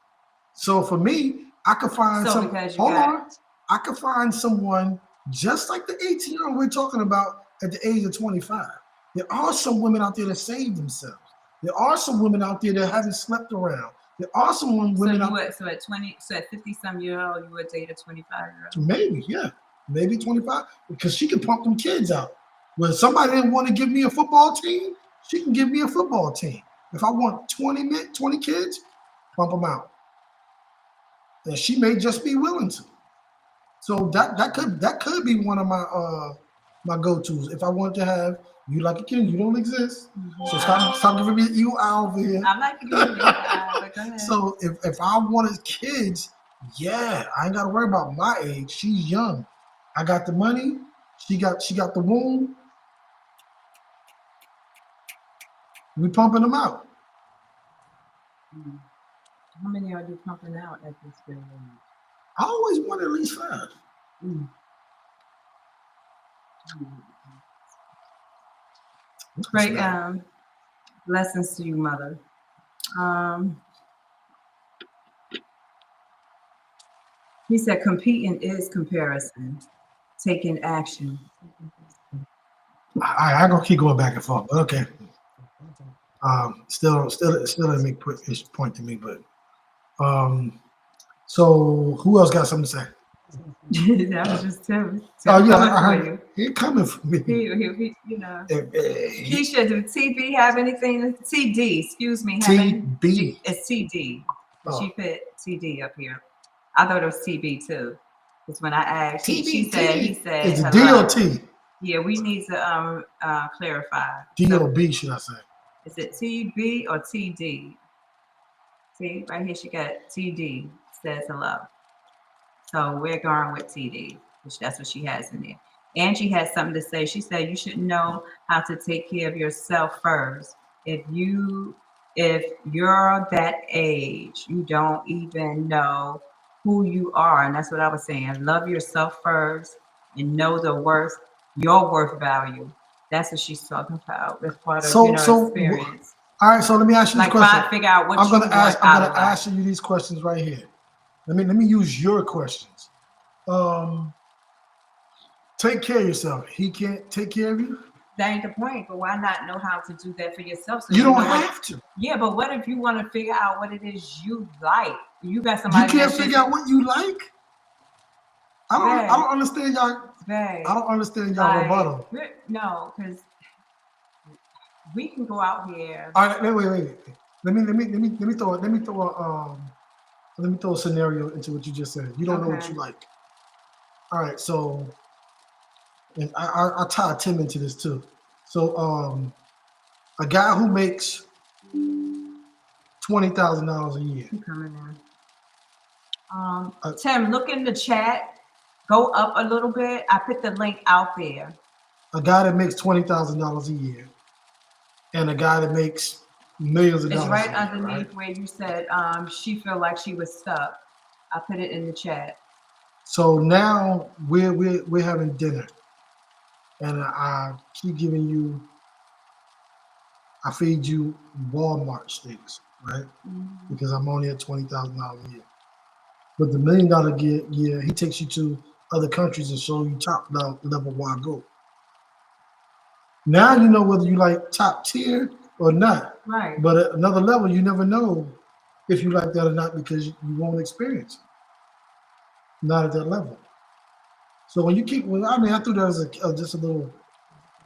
So for me, I could find I could find someone just like the 18-year-old we're talking about at the age of 25. There are some women out there that save themselves. There are some women out there that haven't slept around. There are some women out there. So at 50-some-year-old, you would date a 25-year-old? Maybe, yeah. Maybe 25. Because she can pump them kids out. When somebody didn't want to give me a football team, she can give me a football team. If I want 20 kids, pump them out. And she may just be willing to. So that could be one of my go-tos. If I want to have you like a kid, you don't exist. So stop giving me you over here. I'm not giving you but go ahead. So if I wanted kids, yeah, I ain't gotta worry about my age. She's young. I got the money. She got the womb. We pumping them out. How many are you pumping out at this stage? I always want at least 5. Great lessons to you, mother. He said competing is comparison, taking action. I'm gonna keep going back and forth, but okay. Still doesn't make point to me, but so who else got something to say? That was just Tim. Oh yeah, I heard he coming for me. He you know. Keisha, do TB have anything? TD, excuse me. TB. It's TD. Oh. She put TD up here. I thought it was TB too. Because when I asked, he said, it's a DOT. Yeah, we need to clarify. DOB, should I say? Is it TB or TD? See, right here she got TD, says hello. So we're going with TD, which that's what she has in there. Angie has something to say. She said you should know how to take care of yourself first. If you're that age, you don't even know who you are. And that's what I was saying. Love yourself first and know your worth value. That's what she's talking about. That's part of experience. All right, so let me ask you this question. Figure out what I'm gonna ask you these questions right here. Let me use your questions. Take care of yourself. He can't take care of you. That ain't the point, but why not know how to do that for yourself? So you don't have to. Yeah, but what if you want to figure out what it is you like? You got somebody. You can't figure out what you like. I don't understand y'all. I don't understand y'all rebuttal. No, because we can go out here. All right, wait. Let me throw a scenario into what you just said. You don't know what you like. All right, so and I tie Tim into this too. So a guy who makes $20,000 a year. Tim, look in the chat. Go up a little bit. I put the link out there. A guy that makes $20,000 a year, and a guy that makes millions of dollars. It's right underneath where you said she felt like she was stuck. I put it in the chat. So now we're having dinner, and I keep giving you. I feed you Walmart steaks, right? Mm-hmm. Because I'm only at $20,000 a year. But the $1 million year, he takes you to other countries and show you top level where I go. Now you know whether you like top tier or not. Right. But at another level, you never know if you like that or not because you won't experience it. Not at that level. So when you keep, I threw that as just a little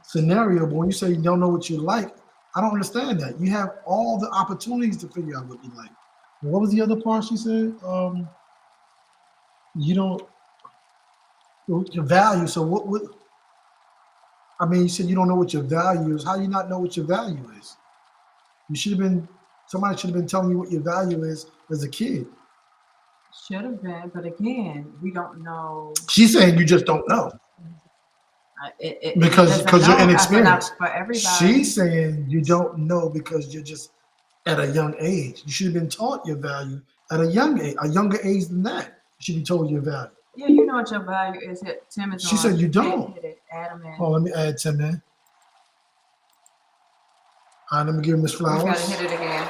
scenario, but when you say you don't know what you like, I don't understand that. You have all the opportunities to figure out what you like. And what was the other part she said? You don't, your value. So what, you said you don't know what your value is. How do you not know what your value is? Somebody should have been telling you what your value is as a kid. Should have been, but again, we don't know. She's saying you just don't know. Because you're inexperienced. For everybody. She's saying you don't know because you're just at a young age. You should have been taught your value at a young age, a younger age than that. You should be told your value. Yeah, you know what your value is. Tim is she said you don't. Adam in. Oh, let me add Tim in. All right, let me give Miss Flowers. We gotta hit it again.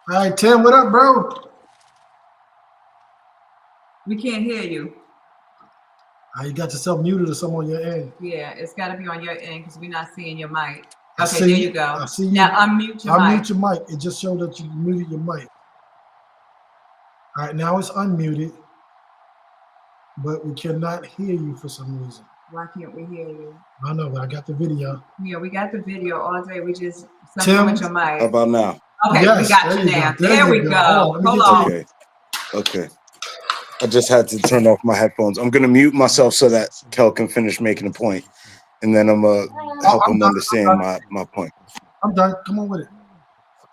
All right, Tim, what up, bro? We can't hear you. You got yourself muted or something on your end. Yeah, it's got to be on your end because we're not seeing your mic. Okay, there you go. I see you. Now unmute your mic. Unmute your mic. It just showed that you muted your mic. All right, now it's unmuted. but we cannot hear you for some reason. Why can't we hear you? I don't know, but I got the video. Yeah, we got the video all day. We just Tim? something with your mic. How about now? Okay, Yes, we got there you you go. now. There There you we go. go. Hold on, let me Hold get on. you. Okay. I just had to turn off my headphones. I'm gonna mute myself so that Kel can finish making a point, and then I'm gonna help I'm him done. understand my point. I'm done. Come on with it.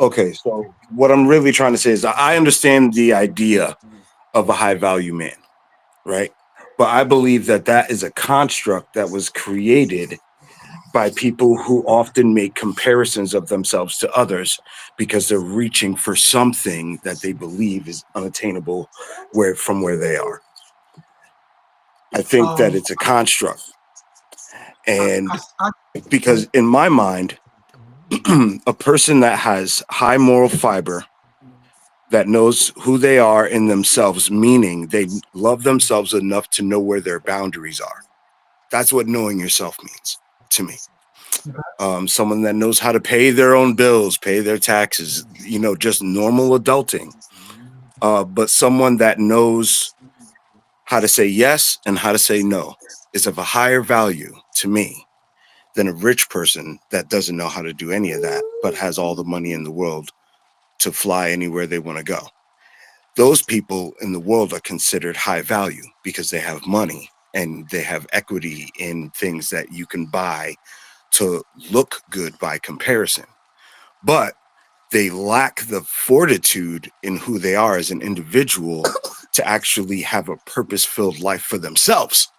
Okay, so what I'm really trying to say is I understand the idea of a high value man, right? But I believe that that is a construct that was created by people who often make comparisons of themselves to others because they're reaching for something that they believe is unattainable from where they are. I think that it's a construct. And I, because in my mind, a person that has high moral fiber, that knows who they are in themselves, meaning they love themselves enough to know where their boundaries are. That's what knowing yourself means to me. Someone that knows how to pay their own bills, pay their taxes, just normal adulting. But someone that knows how to say yes and how to say no is of a higher value to me than a rich person that doesn't know how to do any of that, but has all the money in the world to fly anywhere they want to go. Those people in the world are considered high value because they have money and they have equity in things that you can buy to look good by comparison. But they lack the fortitude in who they are as an individual to actually have a purpose-filled life for themselves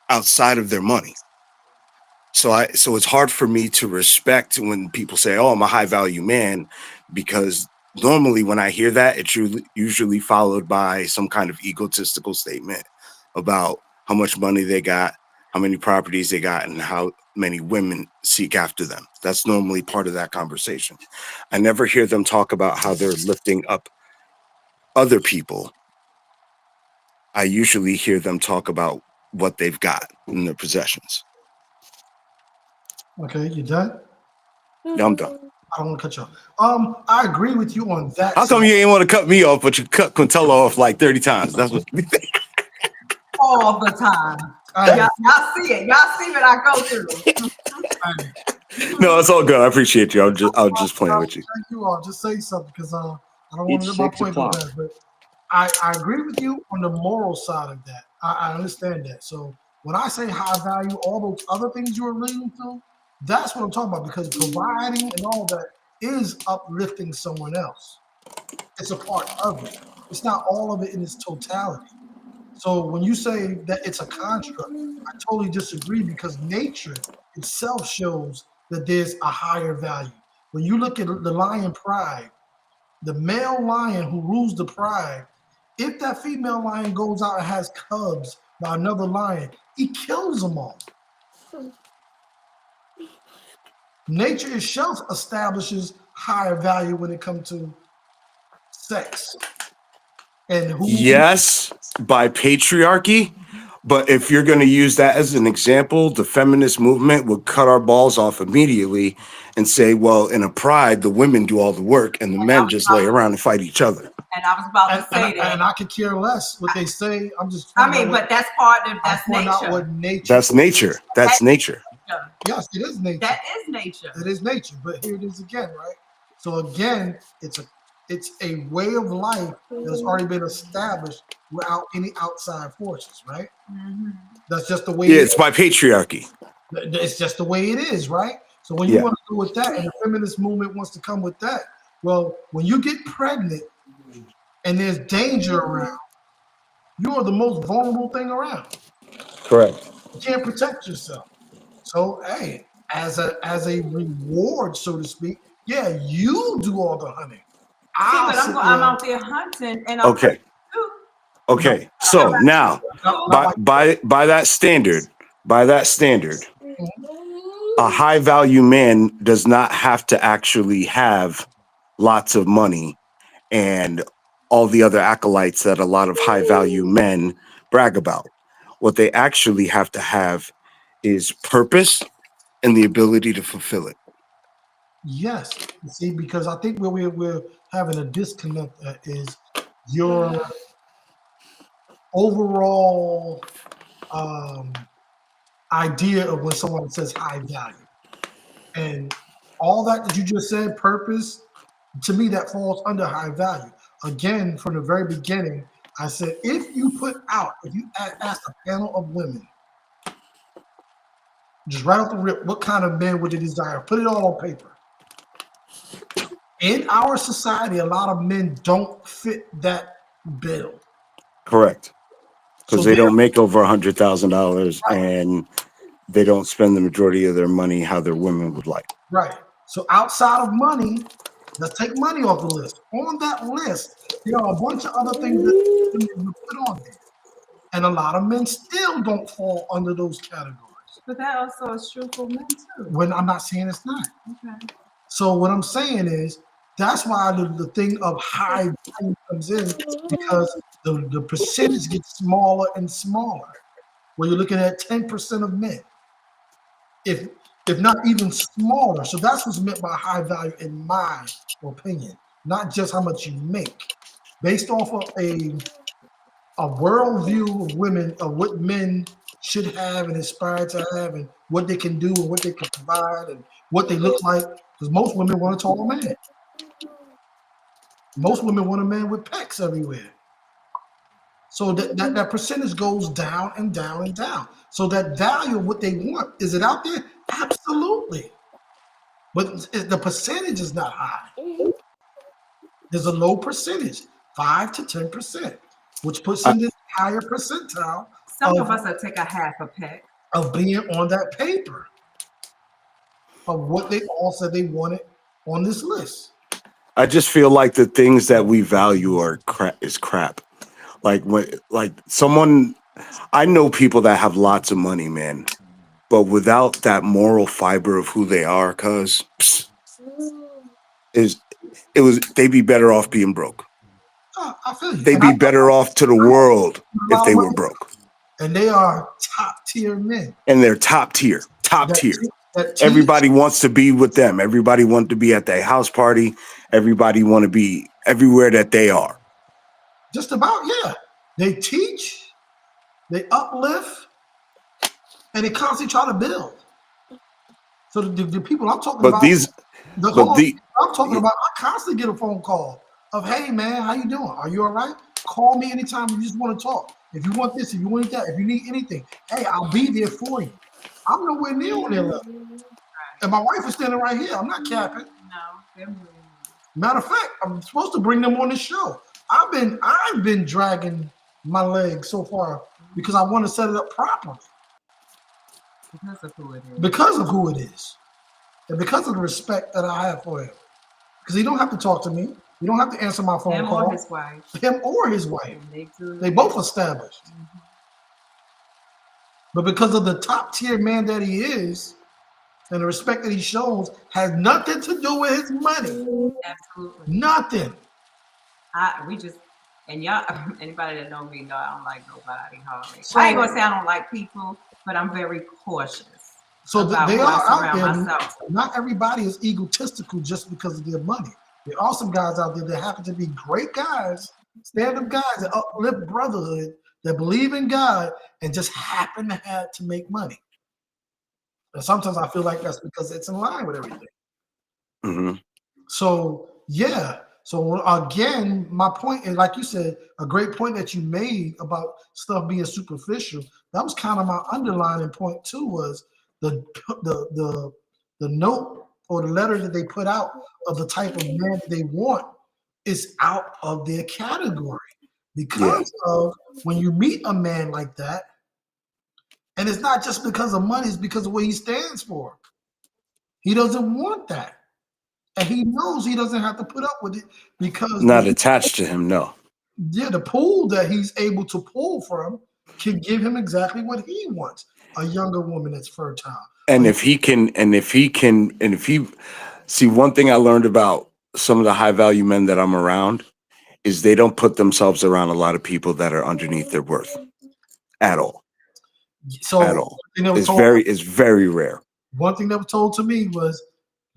outside of their money. So it's hard for me to respect when people say, "Oh, I'm a high value man," because normally when I hear that, it's usually followed by some kind of egotistical statement about how much money they got, how many properties they got, and how many women seek after them. That's normally part of that conversation. I never hear them talk about how they're lifting up other people. I usually hear them talk about what they've got in their possessions. okay, you done? Yeah, I'm done. I don't want to cut you off. I agree with you on that. How come you ain't want to cut me off, but you cut Quintella off like 30 times? That's what. All the time. Y'all see it. Y'all see what I go through. No, it's all good. I appreciate you. I was just playing with you. Thank you all. Just say something because I don't want to get my point back. But I agree with you on the moral side of that. I understand that. So when I say high value, all those other things you were reading through, that's what I'm talking about, because providing and all that is uplifting someone else. It's a part of it. It's not all of it in its totality. So when you say that it's a construct, I totally disagree, because nature itself shows that there's a higher value. When you look at the lion pride, the male lion who rules the pride, if that female lion goes out and has cubs by another lion, he kills them all. Nature itself establishes higher value when it comes to sex. And who? Yes, by patriarchy. But if you're going to use that as an example, the feminist movement would cut our balls off immediately and say, well, in a pride, the women do all the work and the men just lay around and fight each other. And I was about to say that. And I could care less what they say. I'm just. But that's part of that's nature. What nature. That's nature. That's nature. Yes, it is nature. That is nature. It is nature. But here it is again, right? So again, it's a way of life that has already been established without any outside forces, right? Mm-hmm. That's just the way. Yeah, it's by patriarchy. It's just the way it is, right? So when you want to go with that, and the feminist movement wants to come with that, well, when you get pregnant and there's danger around, you are the most vulnerable thing around. Correct. You can't protect yourself. So, hey, as a reward, so to speak, yeah, you do all the hunting. I'm out there hunting, and okay. Okay. So now, by that standard, a high value man does not have to actually have lots of money and all the other acolytes that a lot of high value men brag about. What they actually have to have is purpose and the ability to fulfill it. Yes. See, because I think where we're having a disconnect is you're overall idea of when someone says high value. And all that you just said, purpose, to me, that falls under high value. Again, from the very beginning, I said, if you ask a panel of women, just right off the rip, what kind of men would they desire? Put it all on paper. In our society, a lot of men don't fit that bill. Correct. Because So they don't make over $100,000 and they don't spend the majority of their money how their women would like. Right. So outside of money, let's take money off the list. On that list, there are a bunch of other things that women put on there. And a lot of men still don't fall under those categories. But that also is true for men too. When I'm not saying it's not. Okay. So what I'm saying is that's why the thing of high value comes in, because the percentage gets smaller and smaller. Where you're looking at 10% of men, if not even smaller. So that's what's meant by high value, in my opinion. Not just how much you make, based off of a worldview of women, of what men should have and aspire to have, and what they can do and what they can provide and what they look like. Because most women want a tall man. Most women want a man with pecs everywhere. So that percentage goes down and down and down. So that value of what they want, is it out there? Absolutely. But the percentage is not high. There's a low percentage, 5 to 10%, which puts in this higher percentile. Some of us will take a half a peck of being on that paper of what they all said they wanted on this list. I just feel like the things that we value are crap. Like I know people that have lots of money, man, but without that moral fiber of who they are, they'd be better off being broke. I feel you. They'd be better off to the world if they were broke. And they are top tier men. And they're top tier. Everybody wants to be with them. Everybody wants to be at their house party. Everybody want to be everywhere that they are. Just about, yeah. They teach, they uplift, and they constantly try to build. So the people I'm talking about, I constantly get a phone call of, hey man, how you doing? Are you all right? Call me anytime you just want to talk. If you want this, if you want that, if you need anything, hey, I'll be there for you. I'm nowhere near on their level. And my wife is standing right here. I'm not capping. No. Matter of fact, I'm supposed to bring them on the show. I've been dragging my legs so far because I want to set it up properly. Because of who it is. Because of who it is. And because of the respect that I have for him. Because he don't have to talk to me. He don't have to answer my phone call. Him or his wife. Him or his wife. They both established. Mm-hmm. But because of the top tier man that he is, and the respect that he shows, has nothing to do with his money. Absolutely. Nothing. And y'all, anybody that know me know I don't like nobody hardly. So, I ain't gonna say I don't like people, but I'm very cautious. So they are out there. Myself. Not everybody is egotistical just because of their money. There are some guys out there that happen to be great guys, stand-up guys that uplift brotherhood, that believe in God, and just happen to make money. And sometimes I feel like that's because it's in line with everything. Mm-hmm. So yeah. So again, my point is, like you said, a great point that you made about stuff being superficial. That was kind of my underlining point too. Was the note or the letter that they put out of the type of man that they want is out of their category because of when you meet a man like that, and it's not just because of money; it's because of what he stands for. He doesn't want that. And he knows he doesn't have to put up with it because not attached to him, no. Yeah, the pool that he's able to pull from can give him exactly what he wants. A younger woman that's fertile. And if he see, one thing I learned about some of the high value men that I'm around is they don't put themselves around a lot of people that are underneath their worth at all. So at all. It's very rare. One thing that was told to me was,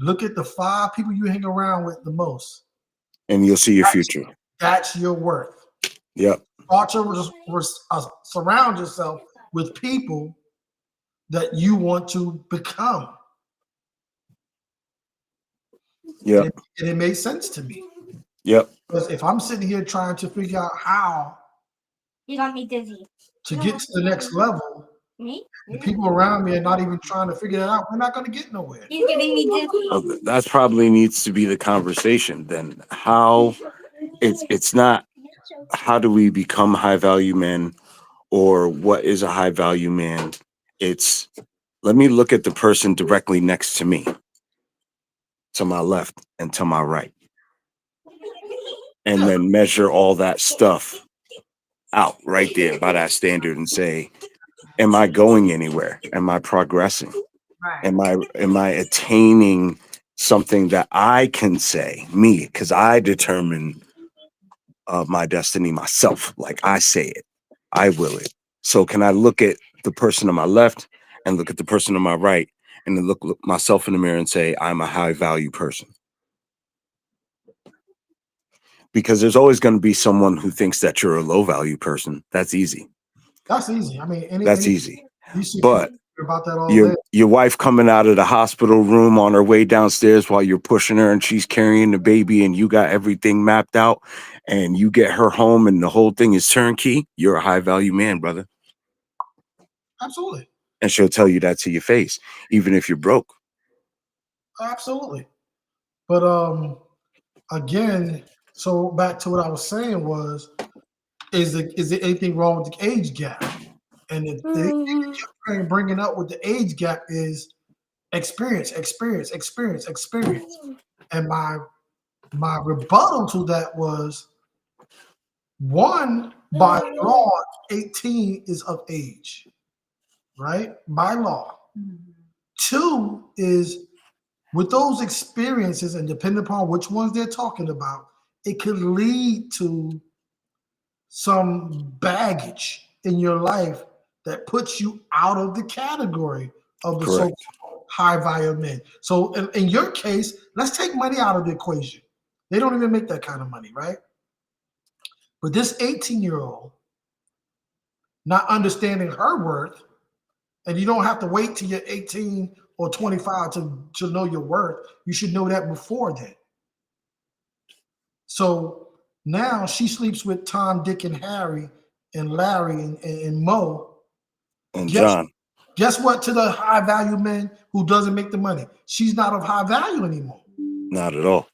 look at the 5 people you hang around with the most. And you'll see your future. That's your worth. Yep. start to surround yourself with people that you want to become. Yep. And it made sense to me. Yep. Because if I'm sitting here trying to figure out how You got me dizzy. to get to the next level, Me? the people around me are not even trying to figure that out, we're not going to get nowhere. He's getting me dizzy. Well, that probably needs to be the conversation then. How it's not how do we become high value men or what is a high value man? It's let me look at the person directly next to me, to my left and to my right, and then measure all that stuff out right there by that standard and say, am I going anywhere? Am I progressing? Right. Am I attaining something that I can say, me, because I determine my destiny myself. Like I say it, I will it. So can I look at the person on my left and look at the person on my right and then look myself in the mirror and say, I'm a high value person? Because there's always going to be someone who thinks that you're a low value person. That's easy. That's easy. I mean, That's easy. You see But about that all day. your wife coming out of the hospital room on her way downstairs while you're pushing her and she's carrying the baby and you got everything mapped out and you get her home and the whole thing is turnkey, you're a high value man, brother. Absolutely. And she'll tell you that to your face, even if you're broke. Absolutely. But again, so back to what I was saying was, is there anything wrong with the age gap? And the thing you're bringing up with the age gap is experience. And my rebuttal to that was, one, by law, 18 is of age, right? By law. Mhm. Two is, with those experiences, and depending upon which ones they're talking about, it could lead to some baggage in your life that puts you out of the category of the Correct. so-called high value men. So in your case, let's take money out of the equation. They don't even make that kind of money, right? But this 18-year-old, not understanding her worth, and you don't have to wait till you're 18 or 25 to know your worth. You should know that before then. So now she sleeps with Tom, Dick, and Harry, and Larry, and Mo. And John. Guess what? To the high value man who doesn't make the money, she's not of high value anymore. Not at all.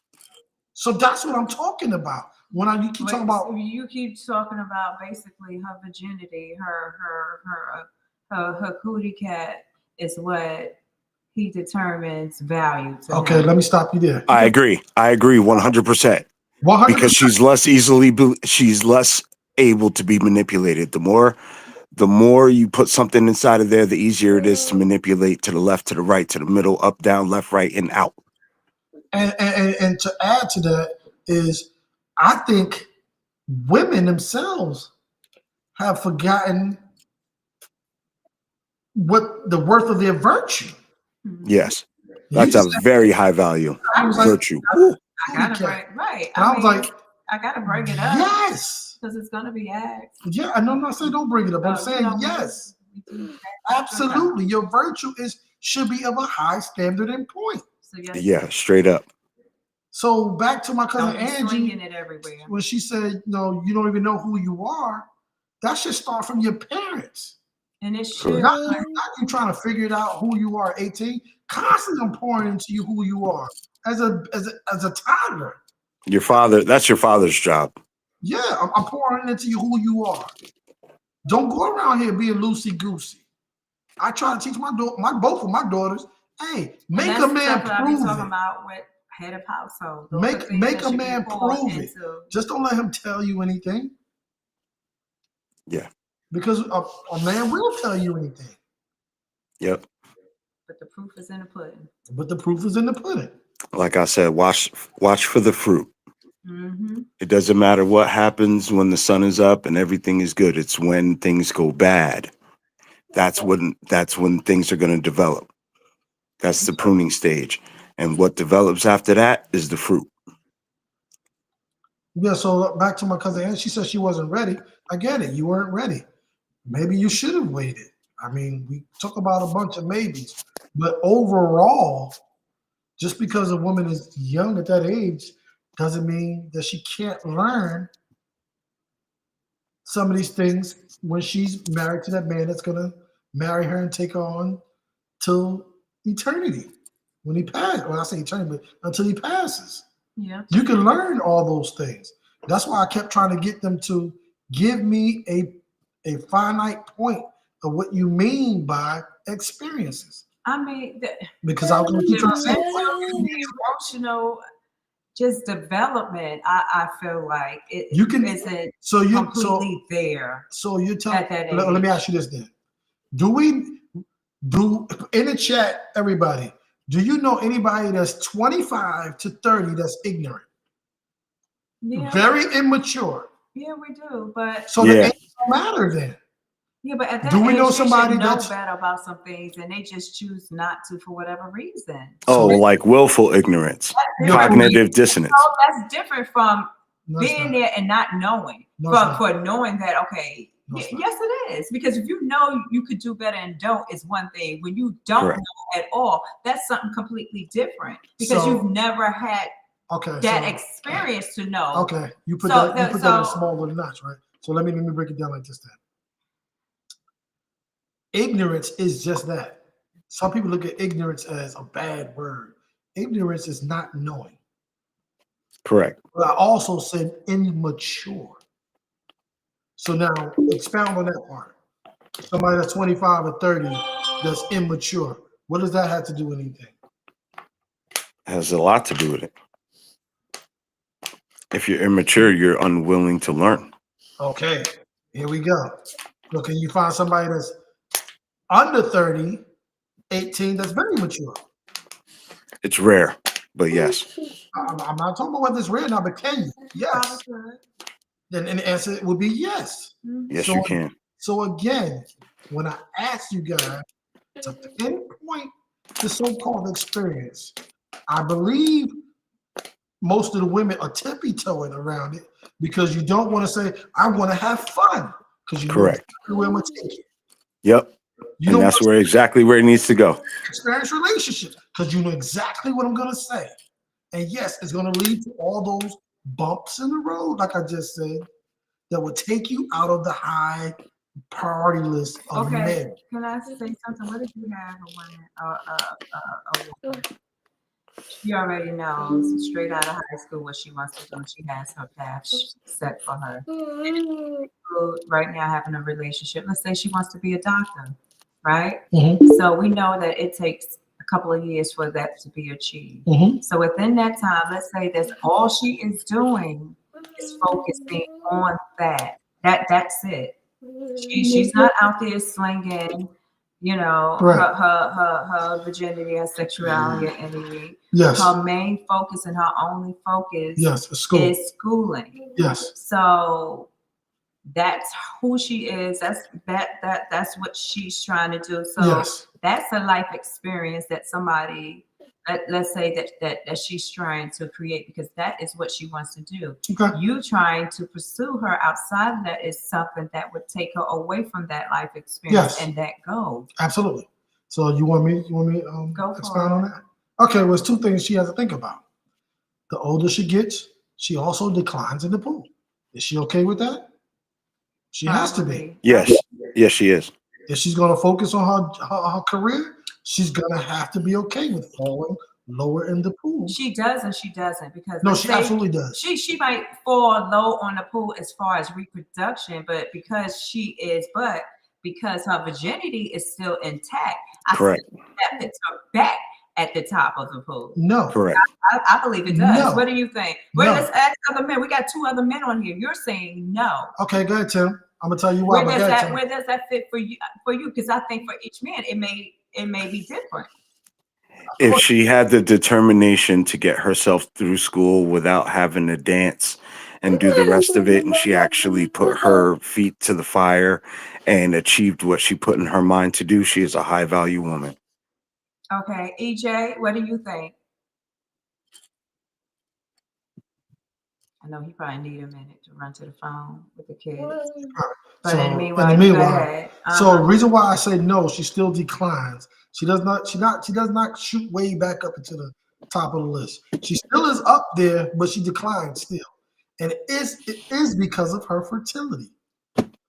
So that's what I'm talking about. When you keep talking about, you keep talking about basically her virginity, her cootie cat is what he determines value to okay, him. let me stop you there. I agree 100%. 100%. Because she's less able to be manipulated. The more you put something inside of there, the easier it is to manipulate to the left, to the right, to the middle, up, down, left, right, and out. And to add to that is, I think women themselves have forgotten what the worth of their virtue. Yes, that's a very high value virtue. I gotta break, right. And I was like, I gotta bring it up. Yes. Because it's gonna be asked. Yeah, and I'm not saying don't bring it up. I'm saying yes. Absolutely. Your virtue should be of a high standard and point. So yes, Yeah, straight up. So back to my cousin don't be Angie, slinging it everywhere. when she said, no, you don't even know who you are, that should start from your parents. And it should. Not you trying to figure it out who you are at 18. Constantly I'm pouring into you who you are as a toddler. Your father, that's your father's job. Yeah, I'm pouring into you who you are. Don't go around here being loosey-goosey. I try to teach both of my daughters, hey, make a man prove it. Talking about with head of household. Make a man prove it. Just don't let him tell you anything. Yeah. Because a man will tell you anything. Yep. But the proof is in the pudding. But the proof is in the pudding. Like I said, watch for the fruit. Mm-hmm. It doesn't matter what happens when the sun is up and everything is good. It's when things go bad. That's when things are going to develop. That's the pruning stage. And what develops after that is the fruit. Yeah, so back to my cousin Ann, she said she wasn't ready. I get it. You weren't ready. Maybe you should have waited. I mean, we talk about a bunch of maybes, but overall, just because a woman is young at that age doesn't mean that she can't learn some of these things when she's married to that man that's gonna marry her and take her on till eternity. When he passes, well, I say eternity, but until he passes. Yeah. You can learn all those things. That's why I kept trying to get them to give me a finite point of what you mean by experiences. I mean, Because I was going to keep trying to say, the emotional just development, I feel like it You can- isn't so you completely there. So you're telling. At that Let me age. ask you this then: do in the chat, everybody? Do you know anybody that's 25 to 30 that's ignorant, Yeah, very immature? yeah, we do. But So the age don't matter then. yeah, but at that Do we age, know they somebody should know that's- better about some things, and they just choose not to for whatever reason. Oh, like willful ignorance, That's cognitive dissonance. So that's different from No, it's being not. there and not knowing. No, it's not. For knowing that, okay, No, it's not. yes, it is. Because if you know you could do better and don't, is one thing. When you don't Correct. know at all, that's something completely different. Because So- you've never had Okay. that so, experience to know. okay, you put So that in a so- small little notch, right? So let me break it down like this then. Ignorance is just that. Some people look at ignorance as a bad word. Ignorance is not knowing. Correct. But I also said immature. So now expound on that part. Somebody that's 25 or 30 that's immature. What does that have to do with anything? Has a lot to do with it. If you're immature, you're unwilling to learn. Okay, here we go. So can you find somebody that's under 30, 18, that's very mature? It's rare, but yes. I'm not talking about whether it's rare now, but can you? Yes. Then the answer would be yes. Yes, So- you can. So again, when I asked you guys to pinpoint the so-called experience, I believe most of the women are tippy-toeing around it because you don't want to say, I want to have fun, because you know Correct. exactly where I'm going to take it. Yep. You And don't that's want where exactly where it needs to go. to experience relationship because you know exactly what I'm going to say. And yes, it's going to lead to all those bumps in the road, like I just said, that will take you out of the high priority list of Okay. men. Can I say something? What if you have a woman? She already knows straight out of high school what she wants to do. She has her path set for her. Right now, having a relationship. Let's say she wants to be a doctor, right? So we know that it takes a couple of years for that to be achieved. So within that time, let's say that's all she is doing is focusing on that. That's it. She's not out there slinging, you know, Right. her virginity, her sexuality, or anything. Yes. Her main focus and her only focus Yes. It's school. is schooling. Yes. So that's who she is. That's what she's trying to do. So Yes. that's a life experience that somebody, let's say that she's trying to create, because that is what she wants to do. Okay. You trying to pursue her outside of that is something that would take her away from that life experience Yes. and that goal. Absolutely. So you want me Go for expound it. on that? Okay, well, it's two things she has to think about. The older she gets, she also declines in the pool. Is she okay with that? She has to be. Probably. Yes. Yes, she is. If she's going to focus on her career, she's going to have to be okay with falling lower in the pool. She does and she doesn't, because No, let's she say absolutely does. she might fall low on the pool as far as reproduction, but because because her virginity is still intact, Correct. that puts her back at the top of the pool. No. Correct. I believe it does. No. What do you think? Wait, No. let's ask other men. We got two other men on here. You're saying no. Okay, go ahead, Tim. I'm gonna tell you why. Where but go ahead, Tim. does that fit for you? Because I think for each man it may be different. If she had the determination to get herself through school without having to dance and do the rest of it, and she actually put her feet to the fire and achieved what she put in her mind to do, she is a high value woman. Okay, EJ, what do you think? I know he probably need a minute to run to the phone with the kids. But So in the in meanwhile, the you go meanwhile, ahead. so the reason why I say no, she still declines. She does not shoot way back up into the top of the list. She still is up there, but she declines still. And it is because of her fertility.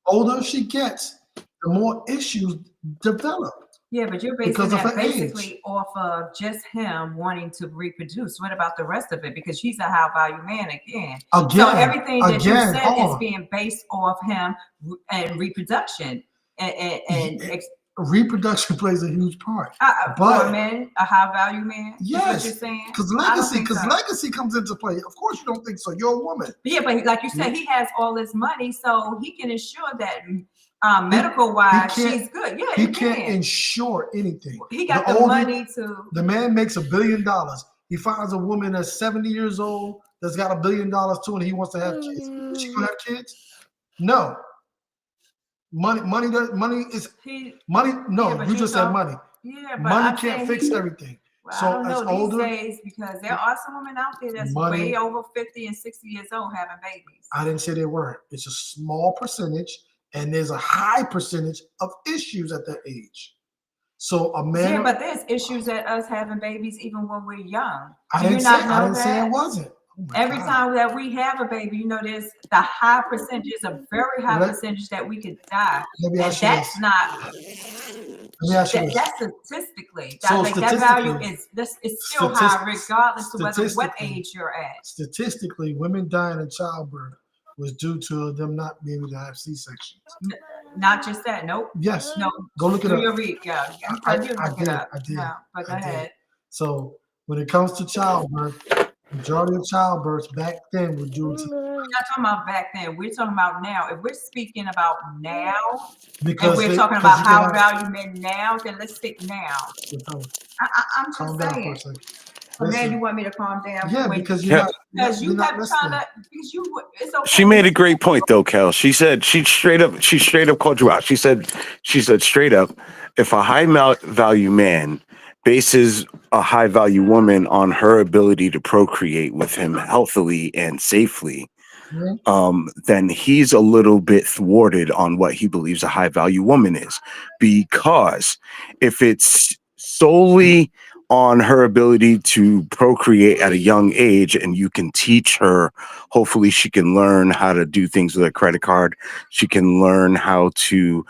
Older she gets, the more issues develop. Yeah, but you're Because basing of that her age. basically off of just him wanting to reproduce. What about the rest of it? Because he's a high value man again. So everything that you said is being based off him and reproduction and reproduction plays a huge part. For a man, a high value man. Yes, is what you're saying? because legacy comes into play. Of course, you don't think so. You're a woman. But yeah, but like you said, he has all this money, so he can ensure that medical wise, she's good. Yeah, he can't insure anything. He got the money to. The man makes $1 billion. He finds a woman that's 70 years old that's got $1 billion too, and he wants to have kids. Is she gonna have kids? No. Money is money. No, yeah, you just said money. Yeah, but money can't fix everything. Well, so I don't know older, these days because there are some women out there that's way over 50 and 60 years old having babies. I didn't say they weren't. It's a small percentage, and there's a high percentage of issues at that age. So a man. Yeah, but there's issues at us having babies even when we're young. I didn't say it wasn't. Every time that we have a baby, there's the high percentage, a very high percentage that we could die. And that's not. That's statistically. That value is still high, regardless of what age you're at. Statistically, women dying in childbirth was due to them not being able to have C-sections. Not just that. Nope. Yes. No. Go look it up. Yeah. I did. No, but go ahead. So when it comes to childbirth, majority of childbirths back then were due to. We're not talking about back then. We're talking about now. If we're speaking about now, because and we're talking about how value men now, then let's stick now. I'm just saying. Man, you want me to calm down? Yeah, because you have trying to. Because it's okay. She made a great point though, Kel. She said she straight up called you out. She said straight up, if a high value man bases a high value woman on her ability to procreate with him healthily and safely, then he's a little bit thwarted on what he believes a high value woman is. Because if it's solely on her ability to procreate at a young age and you can teach her, hopefully she can learn how to do things with a credit card. She can learn how to,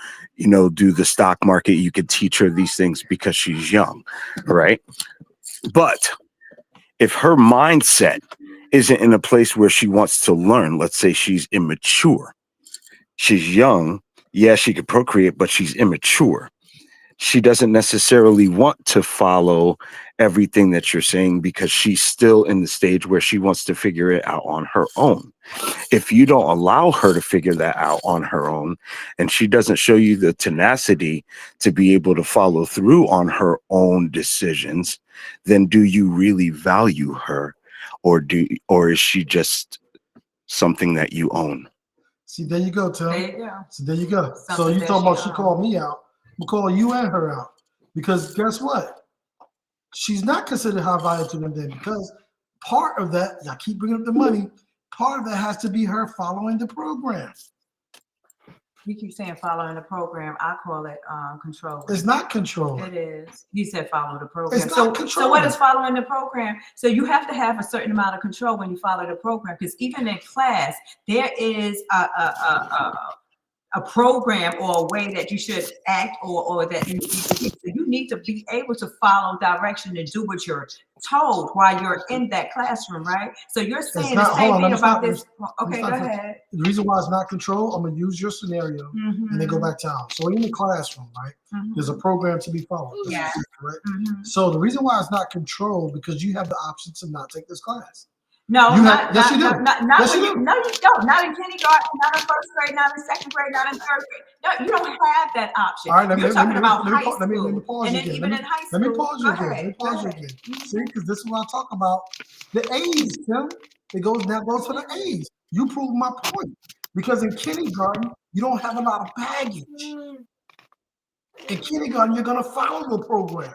do the stock market. You could teach her these things because she's young, right? But if her mindset isn't in a place where she wants to learn, let's say she's immature, she's young, yeah, she could procreate, but she's immature. She doesn't necessarily want to follow everything that you're saying because she's still in the stage where she wants to figure it out on her own. If you don't allow her to figure that out on her own, and she doesn't show you the tenacity to be able to follow through on her own decisions, then do you really value her, or is she just something that you own? See, there you go, Tim. There you go. So there you go. So you talking about she called me out. We'll call you and her out. Because guess what? She's not considered high value to them then, because part of that, I keep bringing up the money, part of that has to be her following the program. You keep saying following the program. I call it control. It's not control. It is. You said follow the program. It's not control. So what is following the program? So you have to have a certain amount of control when you follow the program, because even in class, there is a program or a way that you should act or that you need to do. So you need to be able to follow direction and do what you're told while you're in that classroom, right? So you're saying the same thing about this. Okay, go ahead. The reason why it's not control, I'm going to use your scenario and then go back to ours. So in the classroom, right, there's a program to be followed. Yeah. Right? So the reason why it's not control, because you have the option to not take this class. No, you not you do. Yes, you do. No, you don't. Not in kindergarten, not in first grade, not in second grade, not in third grade. No, you don't have that option. All right, You're talking about high school. Let me pause you again. Even in high school. Let me pause you again. Let me pause you again. See, because this is what I talk about. The age, Tim. That goes for the age. You prove my point. Because in kindergarten, you don't have a lot of baggage. In kindergarten, you're gonna follow the program.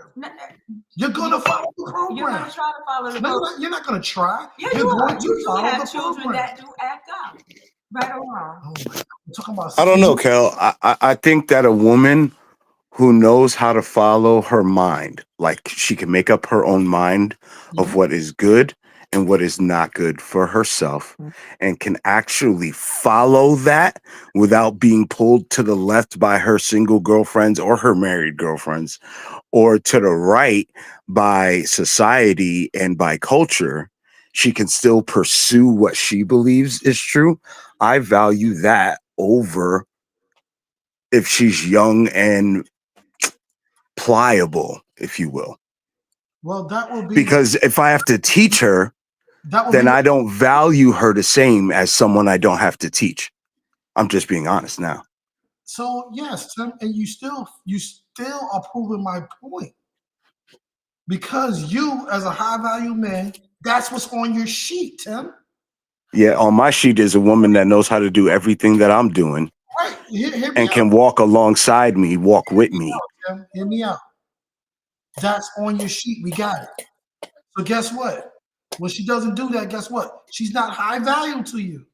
You're gonna follow the program. You're gonna try to follow the No, program. you're not gonna try. Yeah, You're you going are. to You do follow have the children program. that do act out, right or wrong. Oh my God. I'm talking about. I don't know, Kel. I think that a woman who knows how to follow her mind, like she can make up her own mind of what is good and what is not good for herself, and can actually follow that without being pulled to the left by her single girlfriends or her married girlfriends, or to the right by society and by culture. She can still pursue what she believes is true. I value that over if she's young and pliable, if you will. Well, that will be Because if I have to teach her, then I don't value her the same as someone I don't have to teach. I'm just being honest now. So yes, Tim, and you still are proving my point. Because you, as a high value man, that's what's on your sheet, Tim. Yeah, on my sheet is a woman that knows how to do everything that I'm doing Right. Hear me and out. can walk alongside me, walk with me. Tim. Hear me out. That's on your sheet. We got it. So guess what? When she doesn't do that, guess what? She's not high value to you.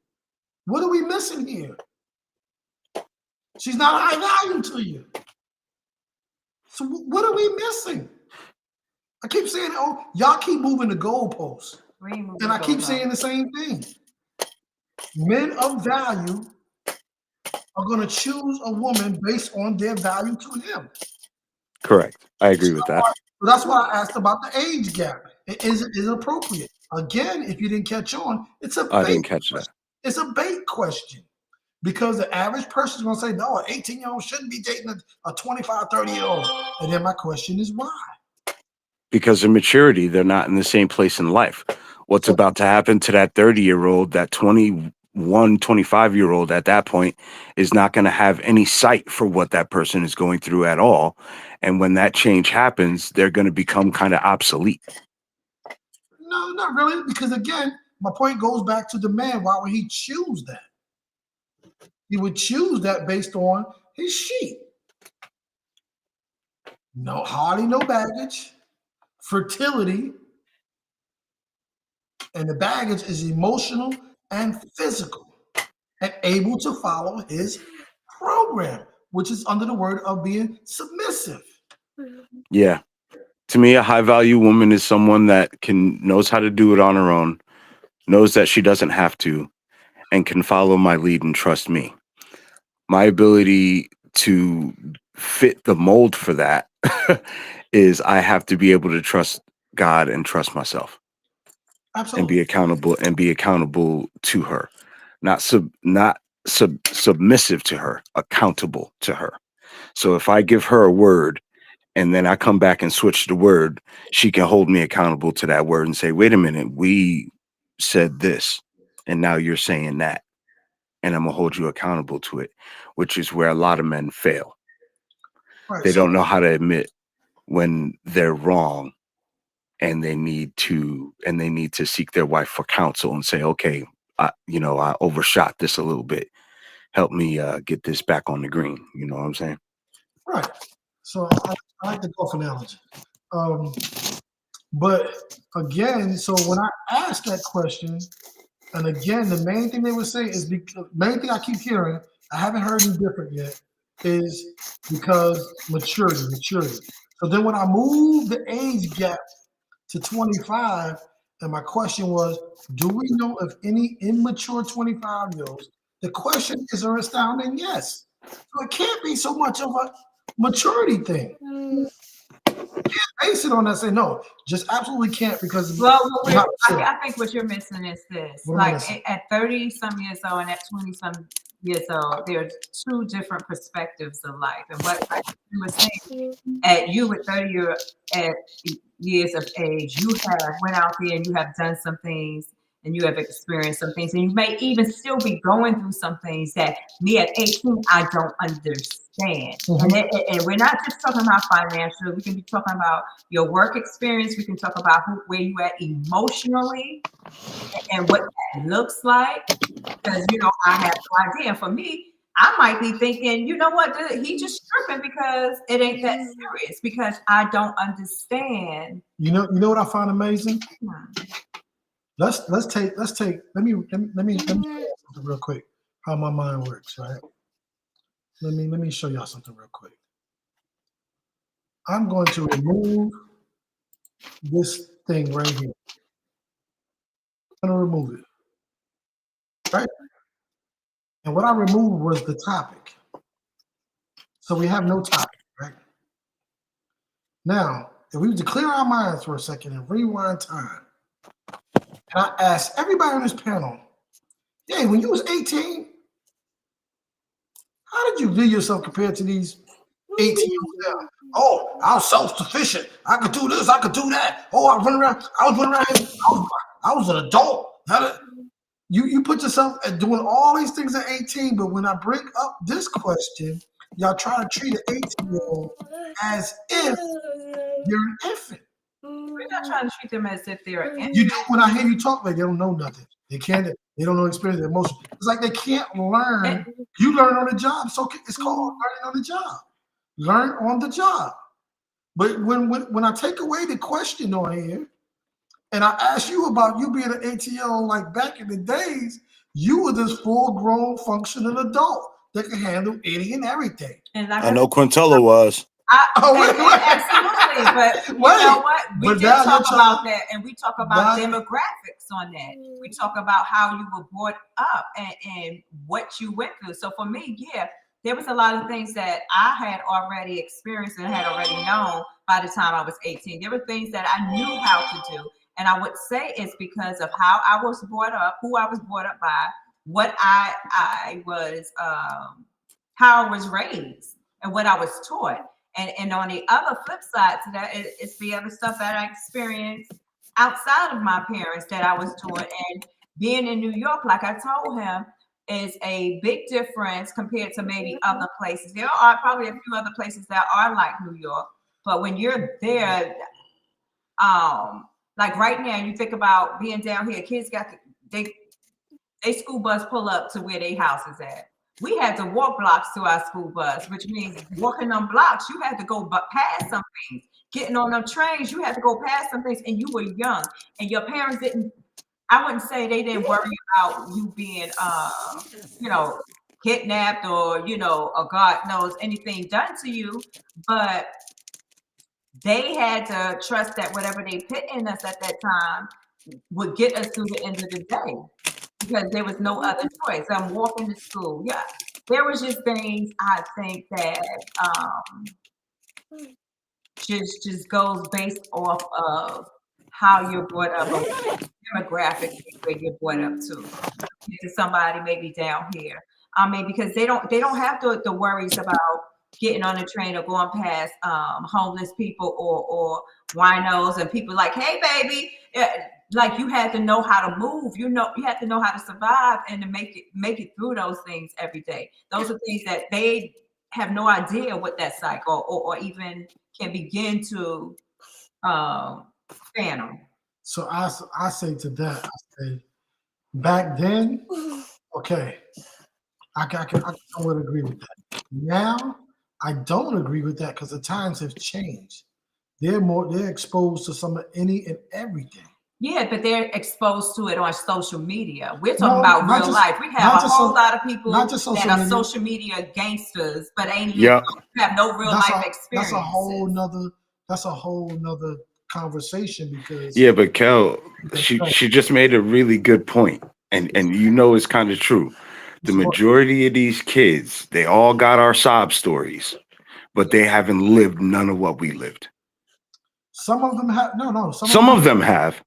What are we missing here? She's not high value to you. So what are we missing? I keep saying, oh, y'all keep moving the goalposts. And I keep saying the same thing. Men of value are going to choose a woman based on their value to him. Correct. I agree with that. So that's why I asked about the age gap. Is it appropriate? Again, if you didn't catch on, it's a I bait didn't catch that. It's a bait question. Because the average person is going to say, no, an 18-year-old shouldn't be dating a 25, 30-year-old. And then my question is why? Because of maturity, they're not in the same place in life. What's about to happen to that 30-year-old, that 21, 25-year-old at that point is not going to have any sight for what that person is going through at all. And when that change happens, they're going to become kind of obsolete. No, not really. Because again, my point goes back to the man. Why would he choose that? He would choose that based on his sheet. No, hardly no baggage, fertility, and the baggage is emotional and physical, and able to follow his program, which is under the word of being submissive. Yeah. To me, a high value woman is someone that knows how to do it on her own, knows that she doesn't have to, and can follow my lead and trust me. My ability to fit the mold for that is I have to be able to trust God and trust myself. Absolutely. And be accountable to her. Not submissive to her, accountable to her. So if I give her a word and then I come back and switch the word, she can hold me accountable to that word and say, wait a minute, we said this and now you're saying that. And I'm gonna hold you accountable to it, which is where a lot of men fail. Right, They don't know how to admit when they're wrong, and they need to seek their wife for counsel and say, okay, I overshot this a little bit. Help me get this back on the green. You know what I'm saying? Right. So I like the golf analogy. But again, so when I ask that question, and again, the main thing they would say is main thing I keep hearing, I haven't heard any different yet, is because maturity. So then when I move the age gap to 25, and my question was, do we know of any immature 25-year-olds? The question is an astounding yes. So it can't be so much of a maturity thing. You can't base it on that. Say no, just absolutely can't because. Well, I think what you're missing is this: like at 30-some years old and at 20-some years old, there's two different perspectives of life. And what I was saying, at you with 30 years of age, you have went out there and you have done some things and you have experienced some things, and you may even still be going through some things that me at 18 I don't understand. And we're not just talking about financial. We can be talking about your work experience. We can talk about where you at emotionally and what that looks like. Because I have no idea. And for me, I might be thinking, you know what, he just tripping because it ain't that serious, because I don't understand. You know what I find amazing? Let me show you something real quick. How my mind works, right? Let me show y'all something real quick. I'm going to remove this thing right here. I'm gonna remove it. Right? And what I removed was the topic. So we have no topic, right? Now, if we were to clear our minds for a second and rewind time, and I asked everybody on this panel, hey, when you was 18, how did you view yourself compared to these 18-year-olds now? Oh, I was self-sufficient. I could do this, I could do that. Oh, I was running around here. I was an adult. You put yourself at doing all these things at 18, but when I bring up this question, y'all try to treat an 18-year-old as if you're an infant. We're not trying to treat them as if they're an You do when I hear you talk, like they don't know nothing. They don't know experience, their emotion. It's like they can't learn. You learn on the job. So it's called learning on the job. Learn on the job. But when I take away the question on here, and I ask you about you being an 18-year-old, like back in the days, you were this full-grown, functional adult that could handle any and everything. And like I know Quintella was. Absolutely, but you know what? We did talk about that, and we talk about demographics on that. We talk about how you were brought up and what you went through. So for me, yeah, there was a lot of things that I had already experienced and had already known by the time I was 18. There were things that I knew how to do. And I would say it's because of how I was brought up, who I was brought up by, what I was, how I was raised, and what I was taught. And on the other flip side to that, it's the other stuff that I experienced outside of my parents that I was doing. And being in New York, like I told him, is a big difference compared to maybe other places. There are probably a few other places that are like New York, but when you're there, like right now, you think about being down here, kids got they school bus pull up to where their house is at. We had to walk blocks to our school bus, which means walking them blocks, you had to go past some things. Getting on them trains, you had to go past some things, and you were young, and your parents didn't. I wouldn't say they didn't worry about you being, kidnapped or or God knows anything done to you, but they had to trust that whatever they put in us at that time would get us through the end of the day, because there was no other choice. I'm walking to school. Yeah, there was just things I think that just goes based off of how you're brought up, demographic where you're brought up to somebody maybe down here. I mean, because they don't have the worries about getting on a train or going past homeless people or winos and people like, hey, baby, like you had to know how to move. You had to know how to survive and to make it through those things every day. Those are things that they have no idea what that's like or even can begin to fathom. So I say to that, I say back then, okay, I would agree with that. Now I don't agree with that because the times have changed. They're exposed to some of any and everything. Yeah, but they're exposed to it on social media. We're talking about real life. We have a whole lot of people that are social media gangsters, but have no real life experience. That's a whole nother conversation because but Kel, she just made a really good point, and it's kind of true. The majority of these kids, they all got our sob stories, but they haven't lived none of what we lived. Some of them have. Some of them have.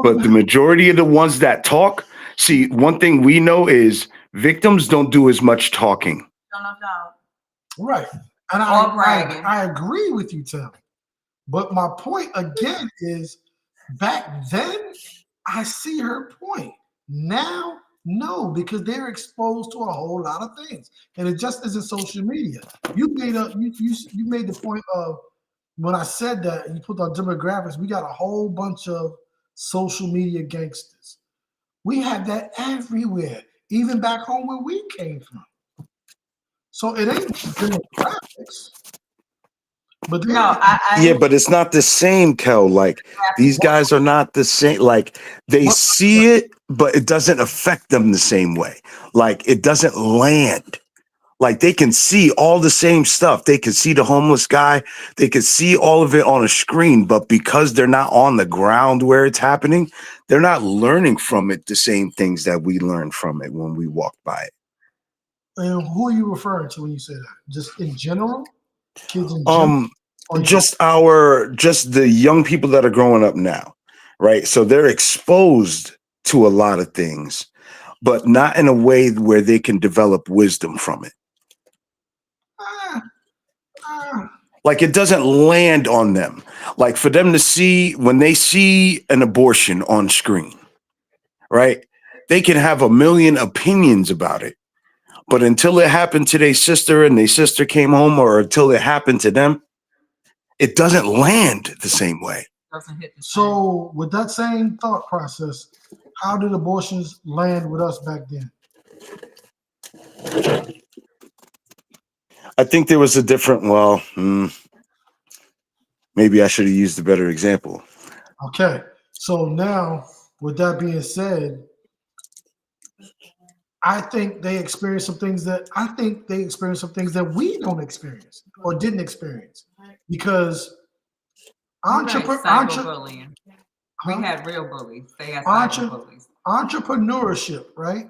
But the majority of the ones that talk, see, one thing we know is victims don't do as much talking. No. Right. And I agree with you, Tim. But my point again is back then, I see her point. Now, no, because they're exposed to a whole lot of things. And it just isn't social media. You made the point of when I said that and you put on demographics, we got a whole bunch of social media gangsters. We had that everywhere, even back home where we came from. So it ain't demographics. But No, I Yeah, but it's not the same, Kel. Like these guys are not the same. Like they see it, but it doesn't affect them the same way. Like it doesn't land. Like they can see all the same stuff. They can see the homeless guy. They can see all of it on a screen, but because they're not on the ground where it's happening, they're not learning from it the same things that we learned from it when we walked by it. And who are you referring to when you say that? Just in general? Kids in general? Or you Just the young people that are growing up now, right? So they're exposed to a lot of things, but not in a way where they can develop wisdom from it. Like it doesn't land on them. Like for them to see, when they see an abortion on screen, right? They can have a million opinions about it. But until it happened to their sister and their sister came home, or until it happened to them, it doesn't land the same way. doesn't hit the same. So with that same thought process, how did abortions land with us back then? I think there was a different, maybe I should have used a better example. Okay. So now, with that being said, I think they experienced some things that we don't experience or didn't experience because Cyberbullying. We had real bullies. They had cyber bullies. Entrepreneurship, right,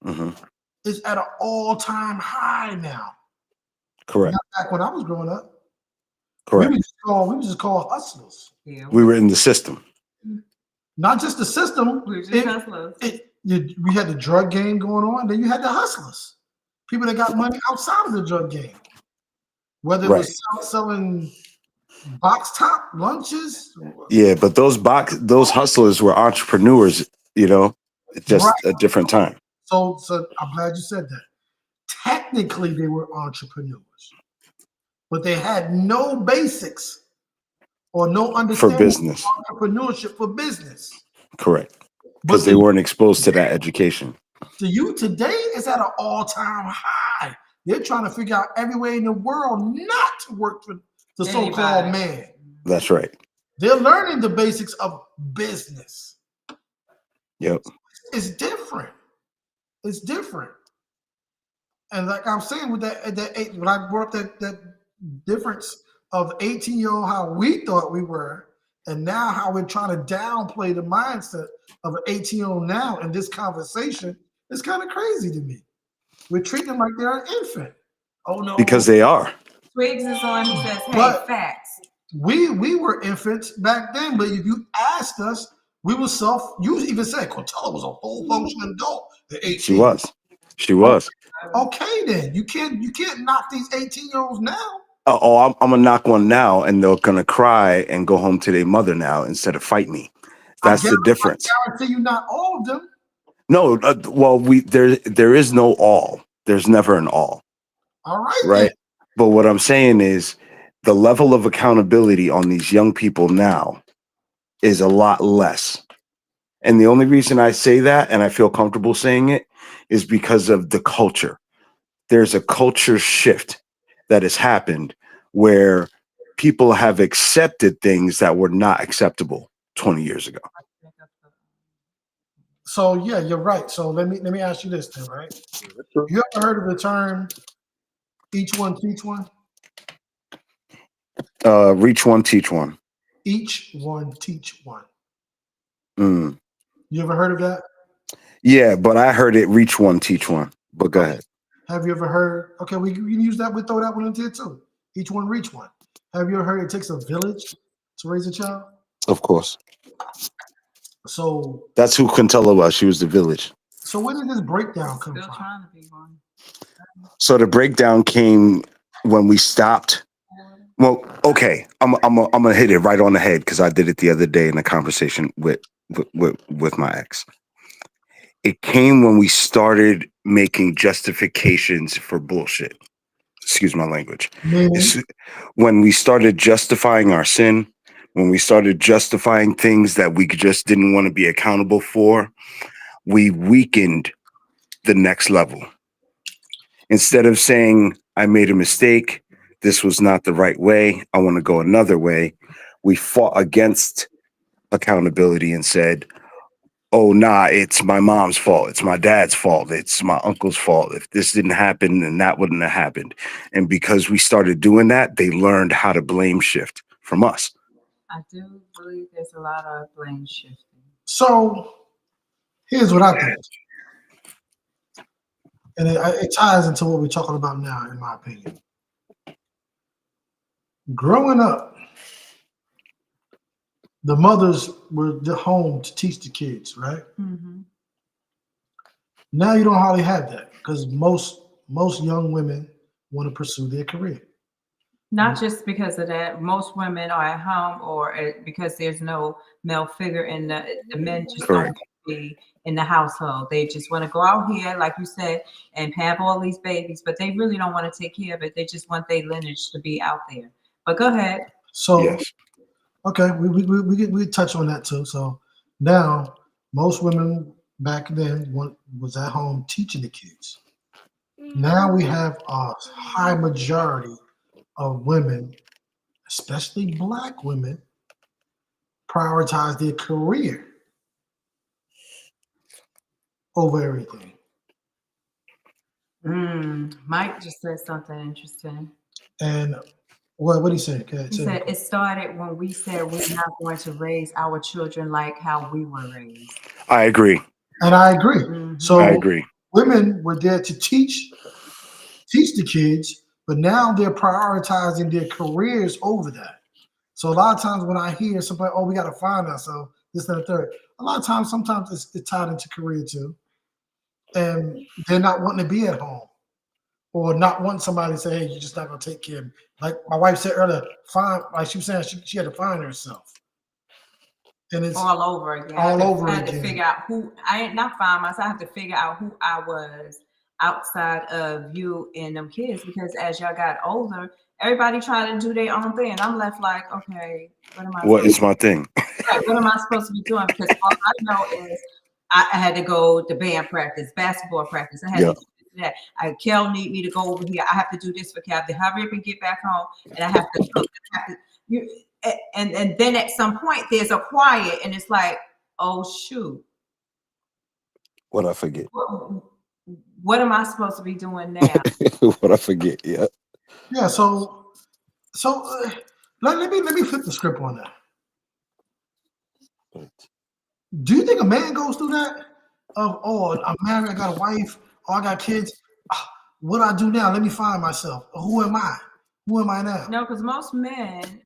Mm-hmm. is at an all-time high now. Correct. Not back when I was growing up. Correct. We were just called hustlers. Yeah, We were in the system. Not just the system. we were just hustlers. We had the drug game going on. Then you had the hustlers, people that got money outside of the drug game, whether it was selling box top lunches. Yeah, but those hustlers were entrepreneurs. It's just a different time. So I'm glad you said that. Technically, they were entrepreneurs, but they had no basics or no understanding for business. of entrepreneurship for business. Correct. Because they weren't exposed to that education. The youth today is at an all-time high. They're trying to figure out every way in the world not to work for the so-called man. That's right. They're learning the basics of business. Yep. It's different. It's different. And like I'm saying, with that when I brought up that difference of 18-year-old, how we thought we were, and now how we're trying to downplay the mindset of an 18-year-old now in this conversation, it's kind of crazy to me. We're treating them like they're an infant. Oh no. Because they are. Twigs is on, he says, hey, facts. We were infants back then, but if you asked us, we were you even said Cortella was a full functioning adult at 18. She was. Okay then. You can't knock these 18-year-olds now. I'm gonna knock one now, and they're gonna cry and go home to their mother now instead of fight me. That's the difference. I guarantee you, not all of them. No, there is no all. There's never an all. All right. Right. Then. But what I'm saying is the level of accountability on these young people now is a lot less. And the only reason I say that, and I feel comfortable saying it, is because of the culture. There's a culture shift that has happened where people have accepted things that were not acceptable 20 years ago. So yeah, you're right. So let me ask you this then, right? You ever heard of the term each one teach one? Reach one, teach one. Each one teach one. Mm. You ever heard of that? Yeah, but I heard it reach one, teach one. But go ahead. Have you ever heard? Okay, we can use that. We throw that one into it too. Each one reach one. Have you ever heard it takes a village to raise a child? Of course. So that's who Quintella was. She was the village. So where did this breakdown come from? Trying to be one. So the breakdown came when we stopped. Well, okay, I'm gonna hit it right on the head because I did it the other day in a conversation with my ex. It came when we started making justifications for bullshit. Excuse my language. When we started justifying our sin, when we started justifying things that we just didn't want to be accountable for, we weakened the next level. Instead of saying, I made a mistake, this was not the right way, I want to go another way, we fought against accountability and said, oh, nah, it's my mom's fault. It's my dad's fault. It's my uncle's fault. If this didn't happen, then that wouldn't have happened. And because we started doing that, they learned how to blame shift from us. I do believe there's a lot of blame shifting. So here's what I think. And it ties into what we're talking about now, in my opinion. Growing up, the mothers were home to teach the kids, right? Mm-hmm. Now you don't hardly have that because most young women want to pursue their career. Not just because of that. Most women are at home, or because there's no male figure in the men just don't want to be in the household. They just want to go out here, like you said, and have all these babies, but they really don't want to take care of it. They just want their lineage to be out there. But go ahead. So, Yes. okay, we touch on that too. So now most women back then was at home teaching the kids. Now we have a high majority of women, especially Black women, prioritize their career over everything. Mike just said something interesting. And what did he say? He said it started when we said we're not going to raise our children like how we were raised. I agree. And I agree. Mm-hmm. So I agree. women were there to teach the kids, but now they're prioritizing their careers over that. So a lot of times when I hear somebody, oh, we got to find ourselves, this, that, and third, a lot of times, sometimes it's tied into career too. And they're not wanting to be at home or not wanting somebody to say, hey, you're just not going to take care of me. Like my wife said earlier, like she was saying, she had to find herself. And it's all over again. I had to figure out who I ain't not find myself. I have to figure out who I was outside of you and them kids, because as y'all got older, everybody trying to do their own thing. And I'm left like, okay, what is my thing? Right, what am I supposed to be doing? Because all I know is I had to go to band practice, basketball practice. I had to do that. Kel need me to go over here. I have to do this for Kel. I have to hurry up and get back home, and I have to cook. And then at some point there's a quiet, and it's like, oh shoot, What I forget? What am I supposed to be doing now? What I forget? Yeah. Yeah. So let me flip the script on that. Do you think a man goes through that? Oh, I'm married, I got a wife, oh, I got kids. What do I do now? Let me find myself. Who am I? Who am I now? No, because most men,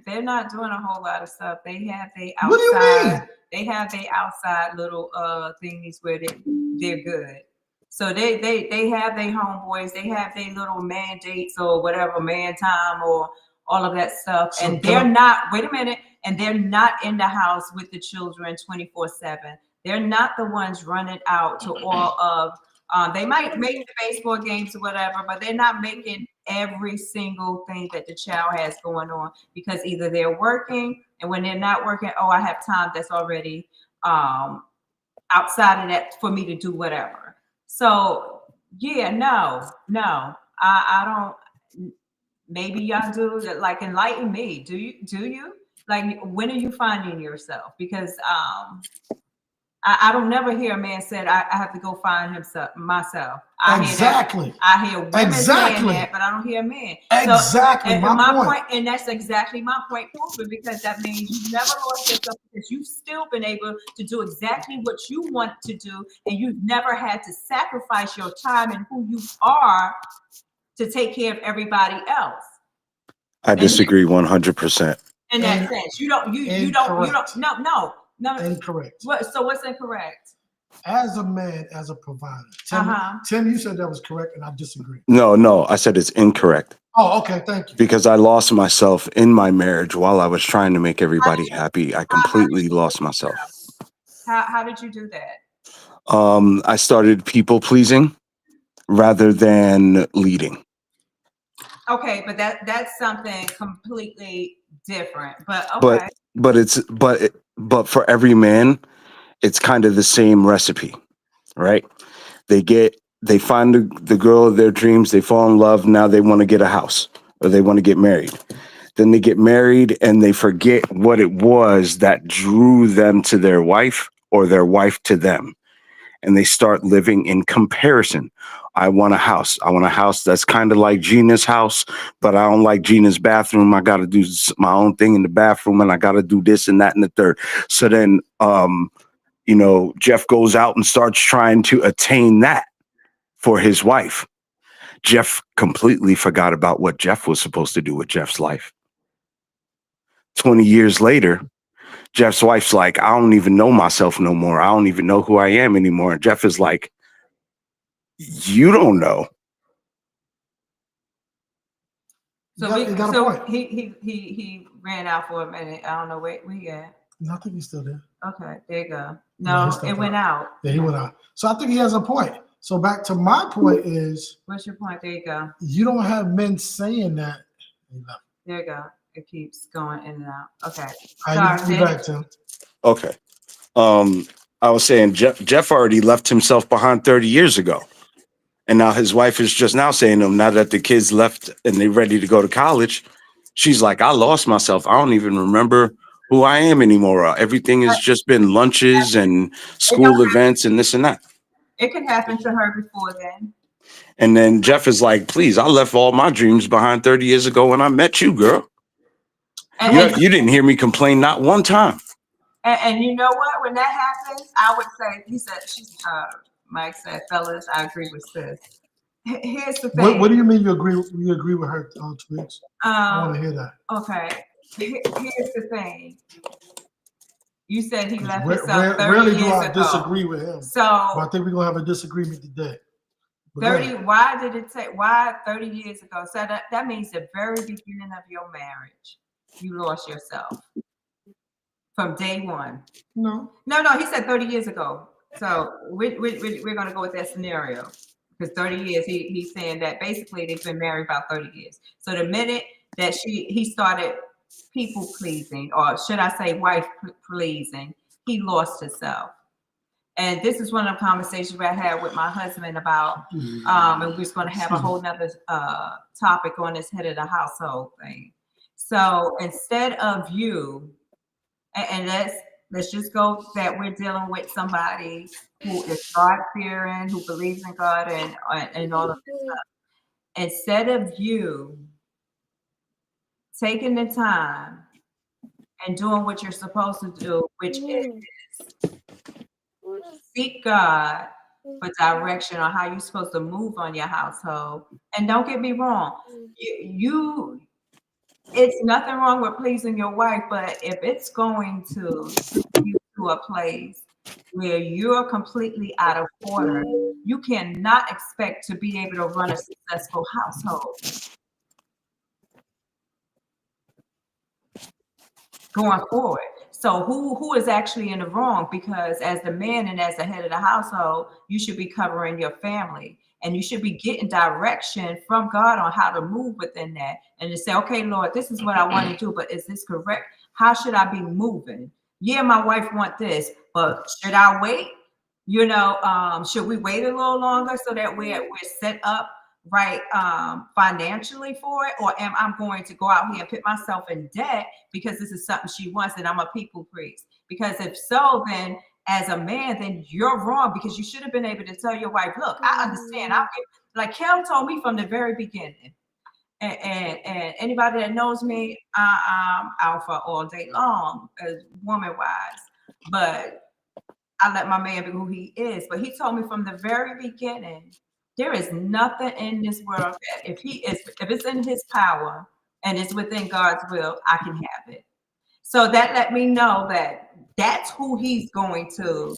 they're not doing a whole lot of stuff. They have their outside. What do you mean? They have their outside little thingies where they're good. So they have their homeboys. They have their little man dates or whatever, man time or all of that stuff. So and they're not. Wait a minute. And they're not in the house with the children 24/7. They're not the ones running out to all of. They might make the baseball games or whatever, but they're not making every single thing that the child has going on, because either they're working, and when they're not working, oh, I have time that's already outside of that for me to do whatever. So yeah, no, I don't. Maybe y'all do. Like, enlighten me. Do you? Like, when are you finding yourself? Because I don't never hear a man said I have to go find myself. I hear women saying that, but I don't hear men. Exactly. So, my point, and that's exactly my point, because that means you've never lost yourself, because you've still been able to do exactly what you want to do, and you've never had to sacrifice your time and who you are to take care of everybody else. I disagree 100%. In that sense, you don't. No. Incorrect. So what's incorrect? As a man, as a provider. Tim, you said that was correct, and I disagree. No, I said it's incorrect. Oh, okay, thank you. Because I lost myself in my marriage while I was trying to make everybody happy. I completely lost myself. How did you do that? I started people pleasing rather than leading. Okay, but that's something completely different. But okay. But for every man, it's kind of the same recipe, right? They get they find the girl of their dreams, they fall in love, now they want to get a house or they want to get married. Then they get married and they forget what it was that drew them to their wife or their wife to them. And they start living in comparison. I want a house. I want a house that's kind of like Gina's house, but I don't like Gina's bathroom. I got to do my own thing in the bathroom, and I got to do this and that and the third. So then, Jeff goes out and starts trying to attain that for his wife. Jeff completely forgot about what Jeff was supposed to do with Jeff's life. 20 years later, Jeff's wife's like, I don't even know myself no more. I don't even know who I am anymore. And Jeff is like, you don't know. So he ran out for a minute. I don't know where he at. I think he's still there. Okay, there you go. No, it went out. Yeah, he went out. So I think he has a point. So back to my point is, what's your point? There you go. You don't have men saying that. There you go. It keeps going in and out. Okay. Sorry, back to. Okay. I was saying Jeff already left himself behind 30 years ago. And now his wife is just now saying to him, now that the kids left and they're ready to go to college, she's like, I lost myself. I don't even remember who I am anymore. Everything has just been lunches and school events and this and that. It could happen to her before then. And then Jeff is like, please, I left all my dreams behind 30 years ago when I met you, girl. You didn't hear me complain not one time. And you know what? When that happens, I would say, Mike said, fellas, I agree with sis. Here's the thing. What do you mean you agree with her, Twitch? I want to hear that. Okay. Here's the thing. You said he left himself 30 years ago. Rarely do I disagree with him. So I think we're going to have a disagreement today. 30, why 30 years ago? So that means the very beginning of your marriage, you lost yourself. From day one. No, he said 30 years ago. So we're going to go with that scenario. Because 30 years, he's saying that basically they've been married about 30 years. So the minute that he started people pleasing, or should I say wife pleasing, he lost himself. And this is one of the conversations I had with my husband about, and we're going to have a whole nother topic on this head of the household thing. So instead of you, and let's just go that we're dealing with somebody who is God-fearing, who believes in God and all of this stuff. Instead of you taking the time and doing what you're supposed to do, which is seek God for direction on how you're supposed to move on your household. And don't get me wrong, it's nothing wrong with pleasing your wife, but if it's going to take you to a place where you're completely out of order, you cannot expect to be able to run a successful household. Going forward. So who is actually in the wrong? Because as the man and as the head of the household, you should be covering your family. And you should be getting direction from God on how to move within that. And to say, okay, Lord, this is what I want to do, but is this correct? How should I be moving? Yeah, my wife wants this, but should I wait? Should we wait a little longer so that we're set up right financially for it? Or am I going to go out here and put myself in debt because this is something she wants and I'm a people please? Because if so, then as a man, then you're wrong, because you should have been able to tell your wife, look, I understand. Like Kel told me from the very beginning, and anybody that knows me, I'm alpha all day long, as woman-wise, but I let my man be who he is. But he told me from the very beginning, there is nothing in this world that if it's in his power and it's within God's will, I can have it. So that let me know that that's who he's going to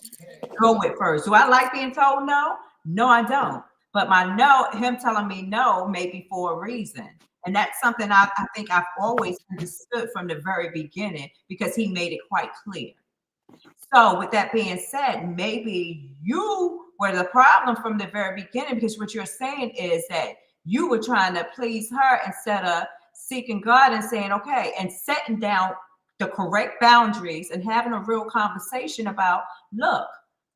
go with first. Do I like being told no? No, I don't. But him telling me no, may be for a reason. And that's something I think I've always understood from the very beginning, because he made it quite clear. So with that being said, maybe you were the problem from the very beginning, because what you're saying is that you were trying to please her instead of seeking God and saying, okay, and setting down the correct boundaries and having a real conversation about, look,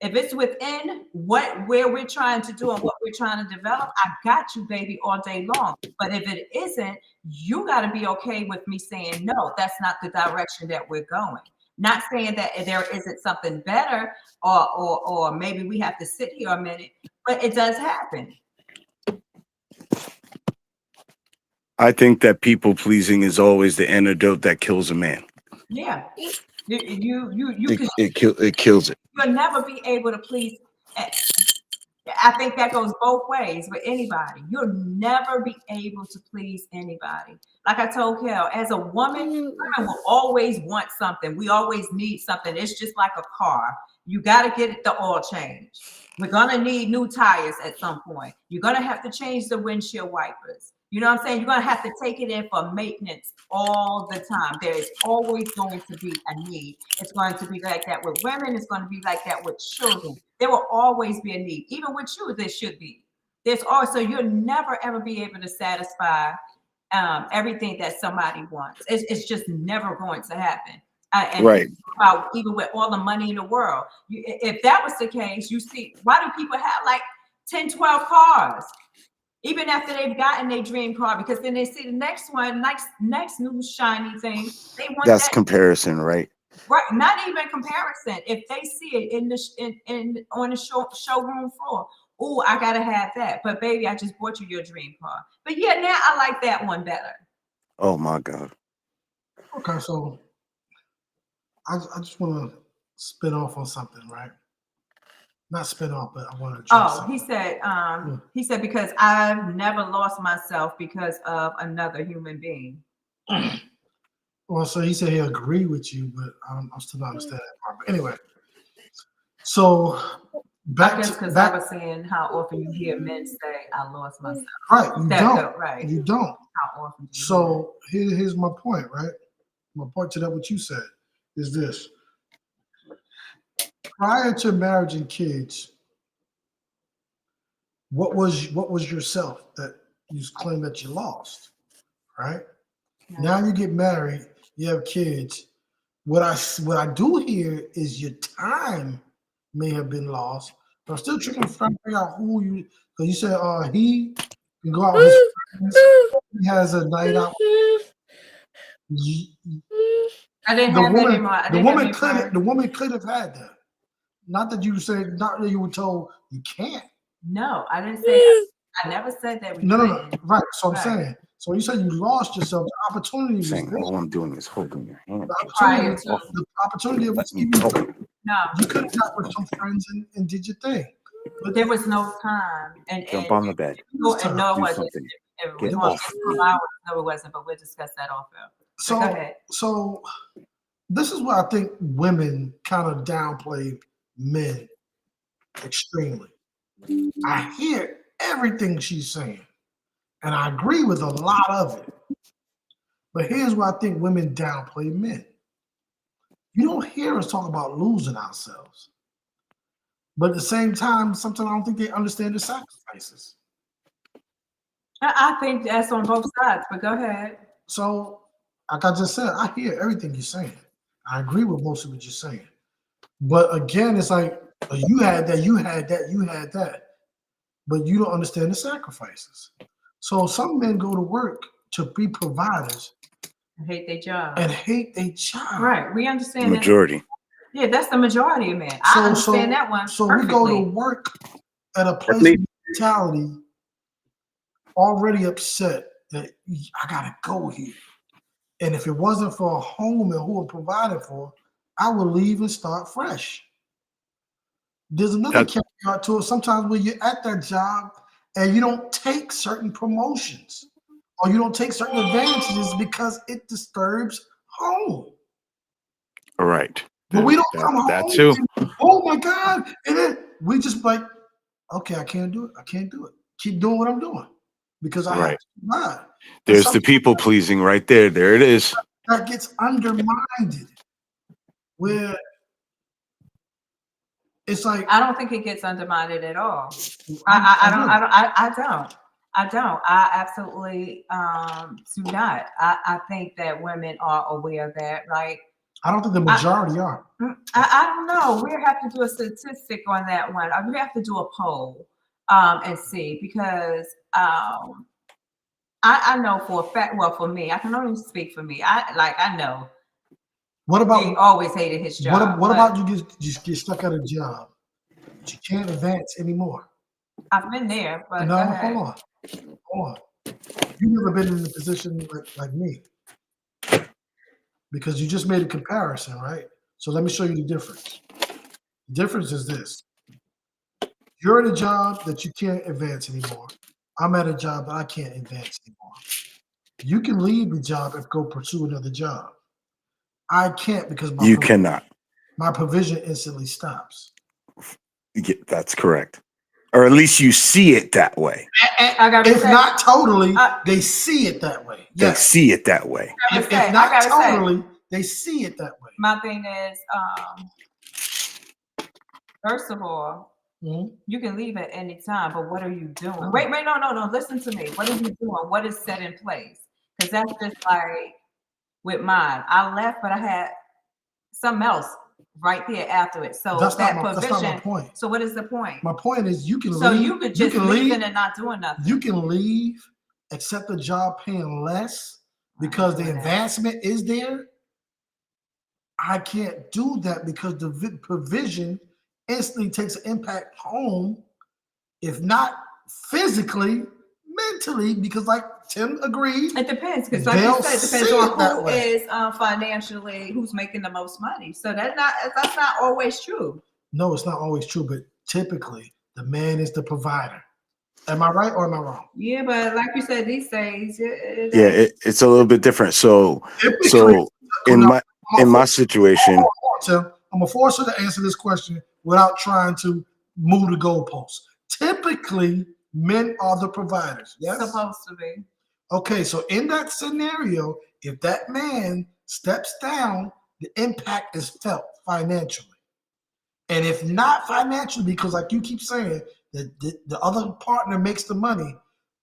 If it's within where we're trying to do and what we're trying to develop, I got you, baby, all day long. But if it isn't, you got to be okay with me saying, no, that's not the direction that we're going. Not saying that there isn't something better, or maybe we have to sit here a minute, but it does happen. I think that people pleasing is always the antidote that kills a man. Yeah. You can, It kills it. you'll never be able to please. I think that goes both ways with anybody. You'll never be able to please anybody. Like I told Kel, as a woman, women will always want something. We always need something. It's just like a car. You got to get the oil change. We're going to need new tires at some point. You're going to have to change the windshield wipers. You know what I'm saying? You're going to have to take it in for maintenance all the time. There is always going to be a need. It's going to be like that with women. It's going to be like that with children. There will always be a need. Even with you, there should be. There's also, you'll never, ever be able to satisfy everything that somebody wants. It's just never going to happen. And Right. About even with all the money in the world. If that was the case, you see, why do people have like 10, 12 cars? Even after they've gotten their dream car, because then they see the next one, next new shiny thing. They want That's that. comparison, right? Right, not even comparison. If they see it on the showroom floor, oh, I gotta have that. But baby, I just bought you your dream car. But yeah, now I like that one better. Oh my God. Okay, so I just want to spin off on something, right? Not spin off, but I want to address something. He said because I've never lost myself because of another human being. Well, so he said he agreed with you, but I'm still not understanding that part. But anyway, so I guess because I was saying how often you hear men say, "I lost myself." Right, you don't. Right, you don't. How often? So here's my point, right? My point to that, what you said, is this: prior to marriage and kids, what was yourself that you claim that you lost, right? Yeah. Now you get married, you have kids. What I do here is your time may have been lost, but I'm still trying to figure out who you. Because you said he can go out with his friends. He has a night out. I didn't have that anymore. The woman could have had that. Not that you said. Not that you were told you can't. No, I didn't say. I never said that. No. Right. So I'm saying. So you said you lost yourself. The opportunity was there. All I'm doing is holding your hand. The opportunity of no. You could have got with some friends and did your thing. But there was no time. And jump on the bed. No, it wasn't. Get off. No, it wasn't. But we'll discuss that off air. So go ahead. So this is where I think women kind of downplay men extremely. I hear everything she's saying, and I agree with a lot of it. But here's why I think women downplay men. You don't hear us talk about losing ourselves. But at the same time, sometimes I don't think they understand the sacrifices. I think that's on both sides, but go ahead. So, like I just said, I hear everything you're saying. I agree with most of what you're saying. But again, it's like, you had that, you had that, you had that. But you don't understand the sacrifices. So some men go to work to be providers. And hate their job. Right. We understand majority. That. Yeah, that's the majority of men. I understand that one. So perfectly. We go to work at a place of mentality already upset that I gotta go here. And if it wasn't for a home and who we're provided for, I would leave and start fresh. There's another caveat to it. Sometimes when you're at that job and you don't take certain promotions or you don't take certain advantages because it disturbs home. All right. But we don't come home. That too. Oh my God. And then we just like, okay, I can't do it. I can't do it. Keep doing what I'm doing because I have to survive. There's the people pleasing right there. There it is. That gets undermined. Where it's like, I don't think it gets undermined at all. I don't. I absolutely do not. I think that women are aware of that. Like I don't think the majority are. I don't know. We have to do a statistic on that one. We have to do a poll and see because I know for a fact. Well, for me, I can only speak for me. I know. What about he always hated his job. What about you just get stuck at a job, but you can't advance anymore? I've been there, but no, hold on. You've never been in a position like me because you just made a comparison, right? So let me show you the difference. The difference is this. You're in a job that you can't advance anymore. I'm at a job that I can't advance anymore. You can leave the job and go pursue another job. I can't because You cannot. My provision instantly stops. Yeah, that's correct. Or at least you see it that way. If not totally, they see it that way. They see it that way. If not totally, they see it that way. My thing is, first of all, you can leave at any time, but what are you doing? Wait, no. Listen to me. What are you doing? What is set in place? Because that's just like with mine. I left, but I had something else right there after it. So that's not my point. So what is the point? My point is you can leave. So you could just leave and not doing nothing. You can leave, accept a job paying less because the advancement is there. I can't do that because the provision instantly takes an impact home, if not physically, mentally, because like Tim agreed. It depends, because like you said, it depends on who is financially, who's making the most money. So that's not always true. No, it's not always true, but typically the man is the provider. Am I right or am I wrong? Yeah, but like you said, these days, it's a little bit different. So in my situation, I'm gonna force her to answer this question without trying to move the goalposts. Typically, men are the providers. Yes, supposed to be. Okay, so in that scenario, if that man steps down, the impact is felt financially. And if not financially, because like you keep saying, the other partner makes the money,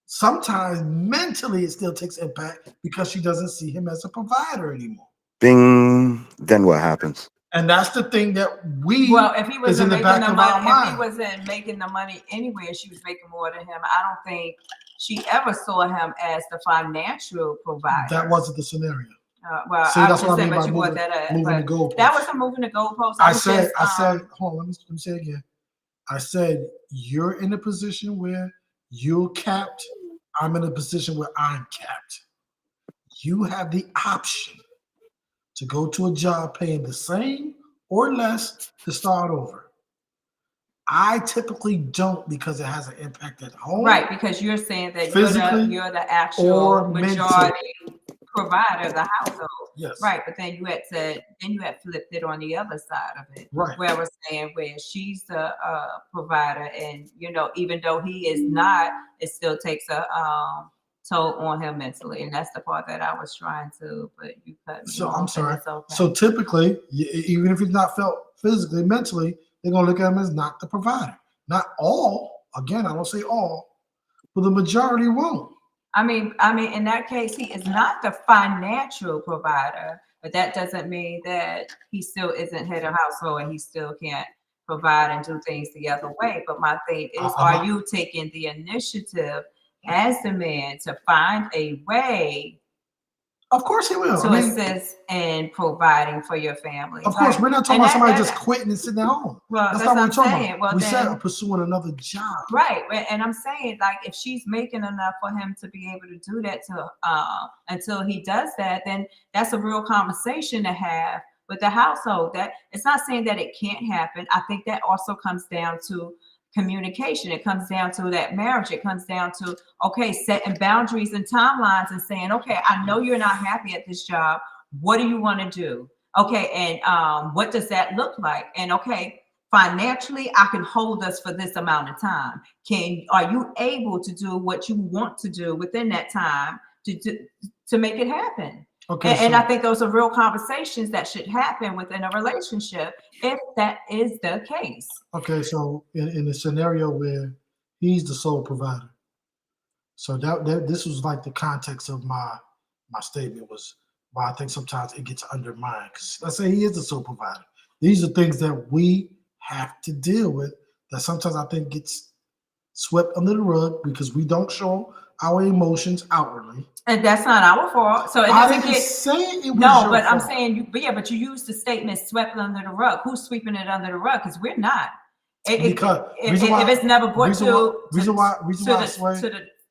sometimes mentally it still takes impact because she doesn't see him as a provider anymore. Bing, then what happens? And that's the thing that if he wasn't making the money, if he wasn't making the money anyway, she was making more than him. I don't think she ever saw him as the financial provider. That wasn't the scenario. See, that's what I mean by moving the goalpost. That wasn't moving the goalpost. I said, hold on, let me say it again. I said, you're in a position where you're capped. I'm in a position where I'm capped. You have the option to go to a job paying the same or less to start over. I typically don't because it has an impact at home. Right, because you're saying that you're the actual majority provider of the household. Yes. Right, but then you had flipped it on the other side of it. Right. Where we're saying where she's the provider, and even though he is not, it still takes a toll on him mentally, and that's the part that I was trying to. But you cut me off. I'm sorry. Okay. So typically, even if he's not felt physically, mentally, they're gonna look at him as not the provider. Not all. Again, I don't say all, but the majority won't. I mean, in that case, he is not the financial provider, but that doesn't mean that he still isn't head of household and he still can't provide and do things the other way. But my thing is, are you taking the initiative as the man to find a way? Of course he will. To assist in providing for your family. Of course, we're not talking about somebody just quitting and sitting at home. Well, that's not what we're talking about. Well, we said pursuing another job. Right. And I'm saying, like, if she's making enough for him to be able to do that until he does that, then that's a real conversation to have with the household. That it's not saying that it can't happen. I think that also comes down to communication. It comes down to that marriage. It comes down to, okay, setting boundaries and timelines and saying, okay, I know you're not happy at this job. What do you want to do? Okay. And what does that look like? And okay, financially, I can hold us for this amount of time. Are you able to do what you want to do within that time to make it happen? Okay, and I think those are real conversations that should happen within a relationship if that is the case. Okay, so in a scenario where he's the sole provider, so that this was like the context of my statement was but I think sometimes it gets undermined. Because let's say he is the sole provider. These are things that we have to deal with that sometimes I think gets swept under the rug because we don't show our emotions outwardly. And that's not our fault. So it I doesn't didn't get say it was no, your but I'm fault. saying but you used the statement swept under the rug. Who's sweeping it under the rug? Because we're not. Because If it's never brought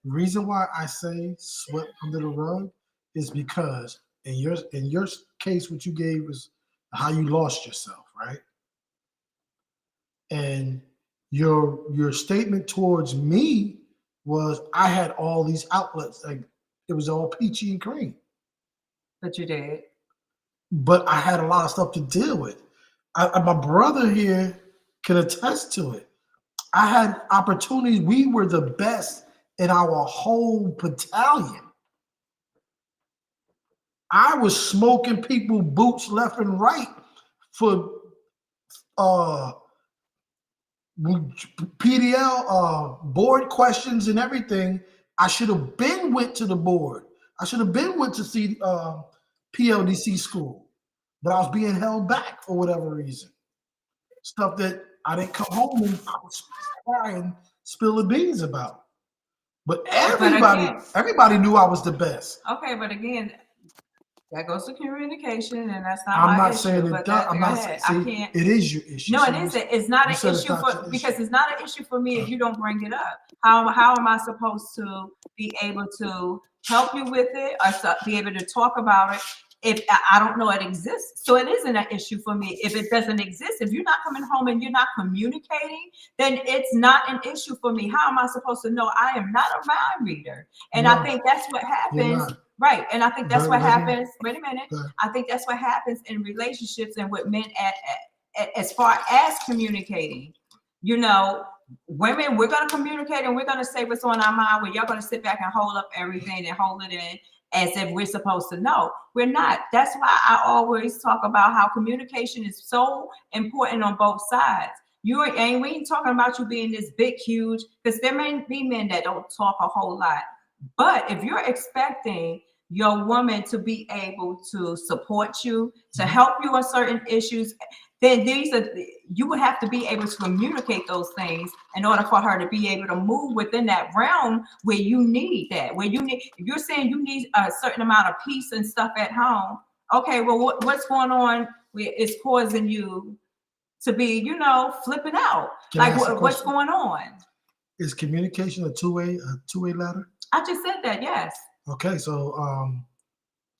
reason why I say swept under the rug is because in your case, what you gave was how you lost yourself, right? And your statement towards me was I had all these outlets, like it was all peachy and cream. But you did. But I had a lot of stuff to deal with. My brother here can attest to it. I had opportunities. We were the best in our whole battalion. I was smoking people boots left and right for PDL board questions and everything. I should have been went to the board. I should have been went to see PLDC school, but I was being held back for whatever reason. Stuff that I didn't come home and try and spill the beans about. But everybody knew I was the best. Okay, but again, that goes to communication, and that's not I'm my not issue. saying it But does. I'm not saying saying I can't. It is your issue. No, So it isn't. It's not an issue because it's not an issue for me if you don't bring it up. How am I supposed to be able to help you with it or be able to talk about it if I don't know it exists? So it isn't an issue for me if it doesn't exist. If you're not coming home and you're not communicating, then it's not an issue for me. How am I supposed to know? I am not a mind reader, and I think that's what happens. Right, and I think that's what happens. Wait a minute. I think that's what happens in relationships and with men as far as communicating. You know, women, we're going to communicate and we're going to say what's on our mind. Where y'all going to sit back and hold up everything and hold it in as if we're supposed to know. We're not. That's why I always talk about how communication is so important on both sides. We ain't talking about you being this big, huge, because there may be men that don't talk a whole lot. But if you're expecting your woman to be able to support you, to help you on certain issues, then you would have to be able to communicate those things in order for her to be able to move within that realm where you need that. If you're saying you need a certain amount of peace and stuff at home, okay, well, what's going on is causing you to be, flipping out? Like what's going on? Is communication a two-way ladder? I just said that, yes. Okay, so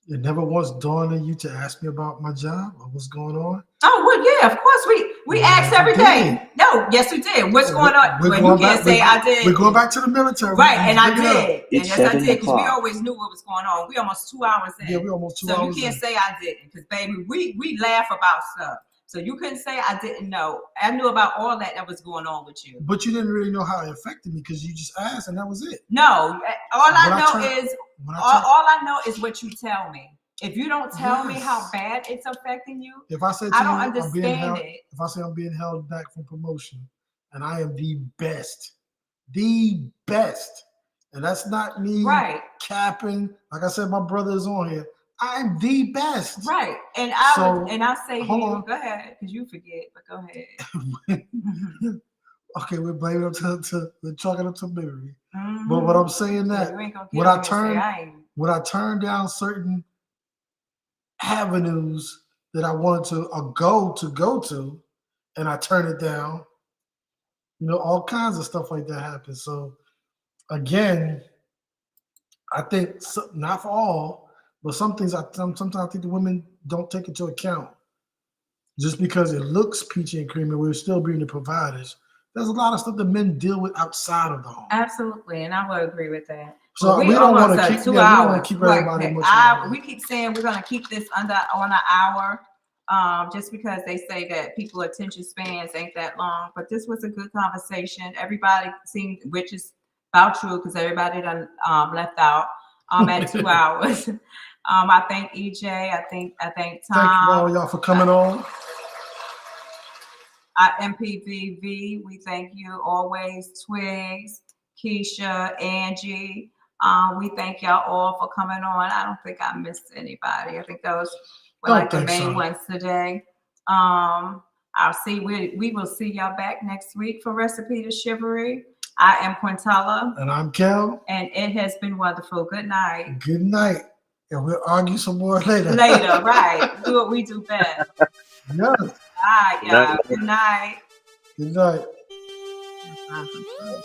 it never once dawned on you to ask me about my job or what's going on? Oh, well, yeah, of course. We ask every day. No, yes, we did. What's going on? Well, you can't say I did. We're going back to the military. Right, and I did. And It's yes, I 7 did, because we o'clock. always knew what was going on. We almost 2 hours in. Yeah, we almost 2 hours hours So you can't in. say I didn't, because, baby, we laugh about stuff. So you couldn't say I didn't know. I knew about all that was going on with you. But you didn't really know how it affected me because you just asked and that was it. No, all I know is what you tell me. If you don't tell me how bad it's affecting you, if I say I don't understand it. If I say I'm being held back from promotion and I am the best, and that's not me capping. Like I said, my brother is on here. I'm the best. Right. And I say go ahead, because you forget, but go ahead. Okay, we're blaming them we're chalking up to memory. Mm-hmm. But what I'm saying that when I turned down certain avenues that I wanted to go to, and I turn it down, all kinds of stuff like that happens. So again, I think not for all, but some things sometimes I think the women don't take into account. Just because it looks peachy and creamy, we're still being the providers. There's a lot of stuff that men deal with outside of the home. Absolutely, and I would agree with that. So we don't want to keep 2 hours. Keep everybody much we keep saying we're going to keep this on an hour, just because they say that people attention spans ain't that long. But this was a good conversation. Everybody seemed, which is about true, because everybody done left out at 2 hours. I thank EJ. I thank Tom. Thank you all y'all for coming on. MPVV, we thank you always. Twigs, Keisha, Angie, We thank y'all all for coming on. I don't think I missed anybody. I think those were Don't like the think main so. ones today. We will see y'all back next week for Recipe to Chivalry. I am Quintella, And I'm Kel. and it has been wonderful. Good night. Good night. And we'll argue some more later. Later, right? Do what we do best. Yes. All right, y'all. Good night. Good night. Good night.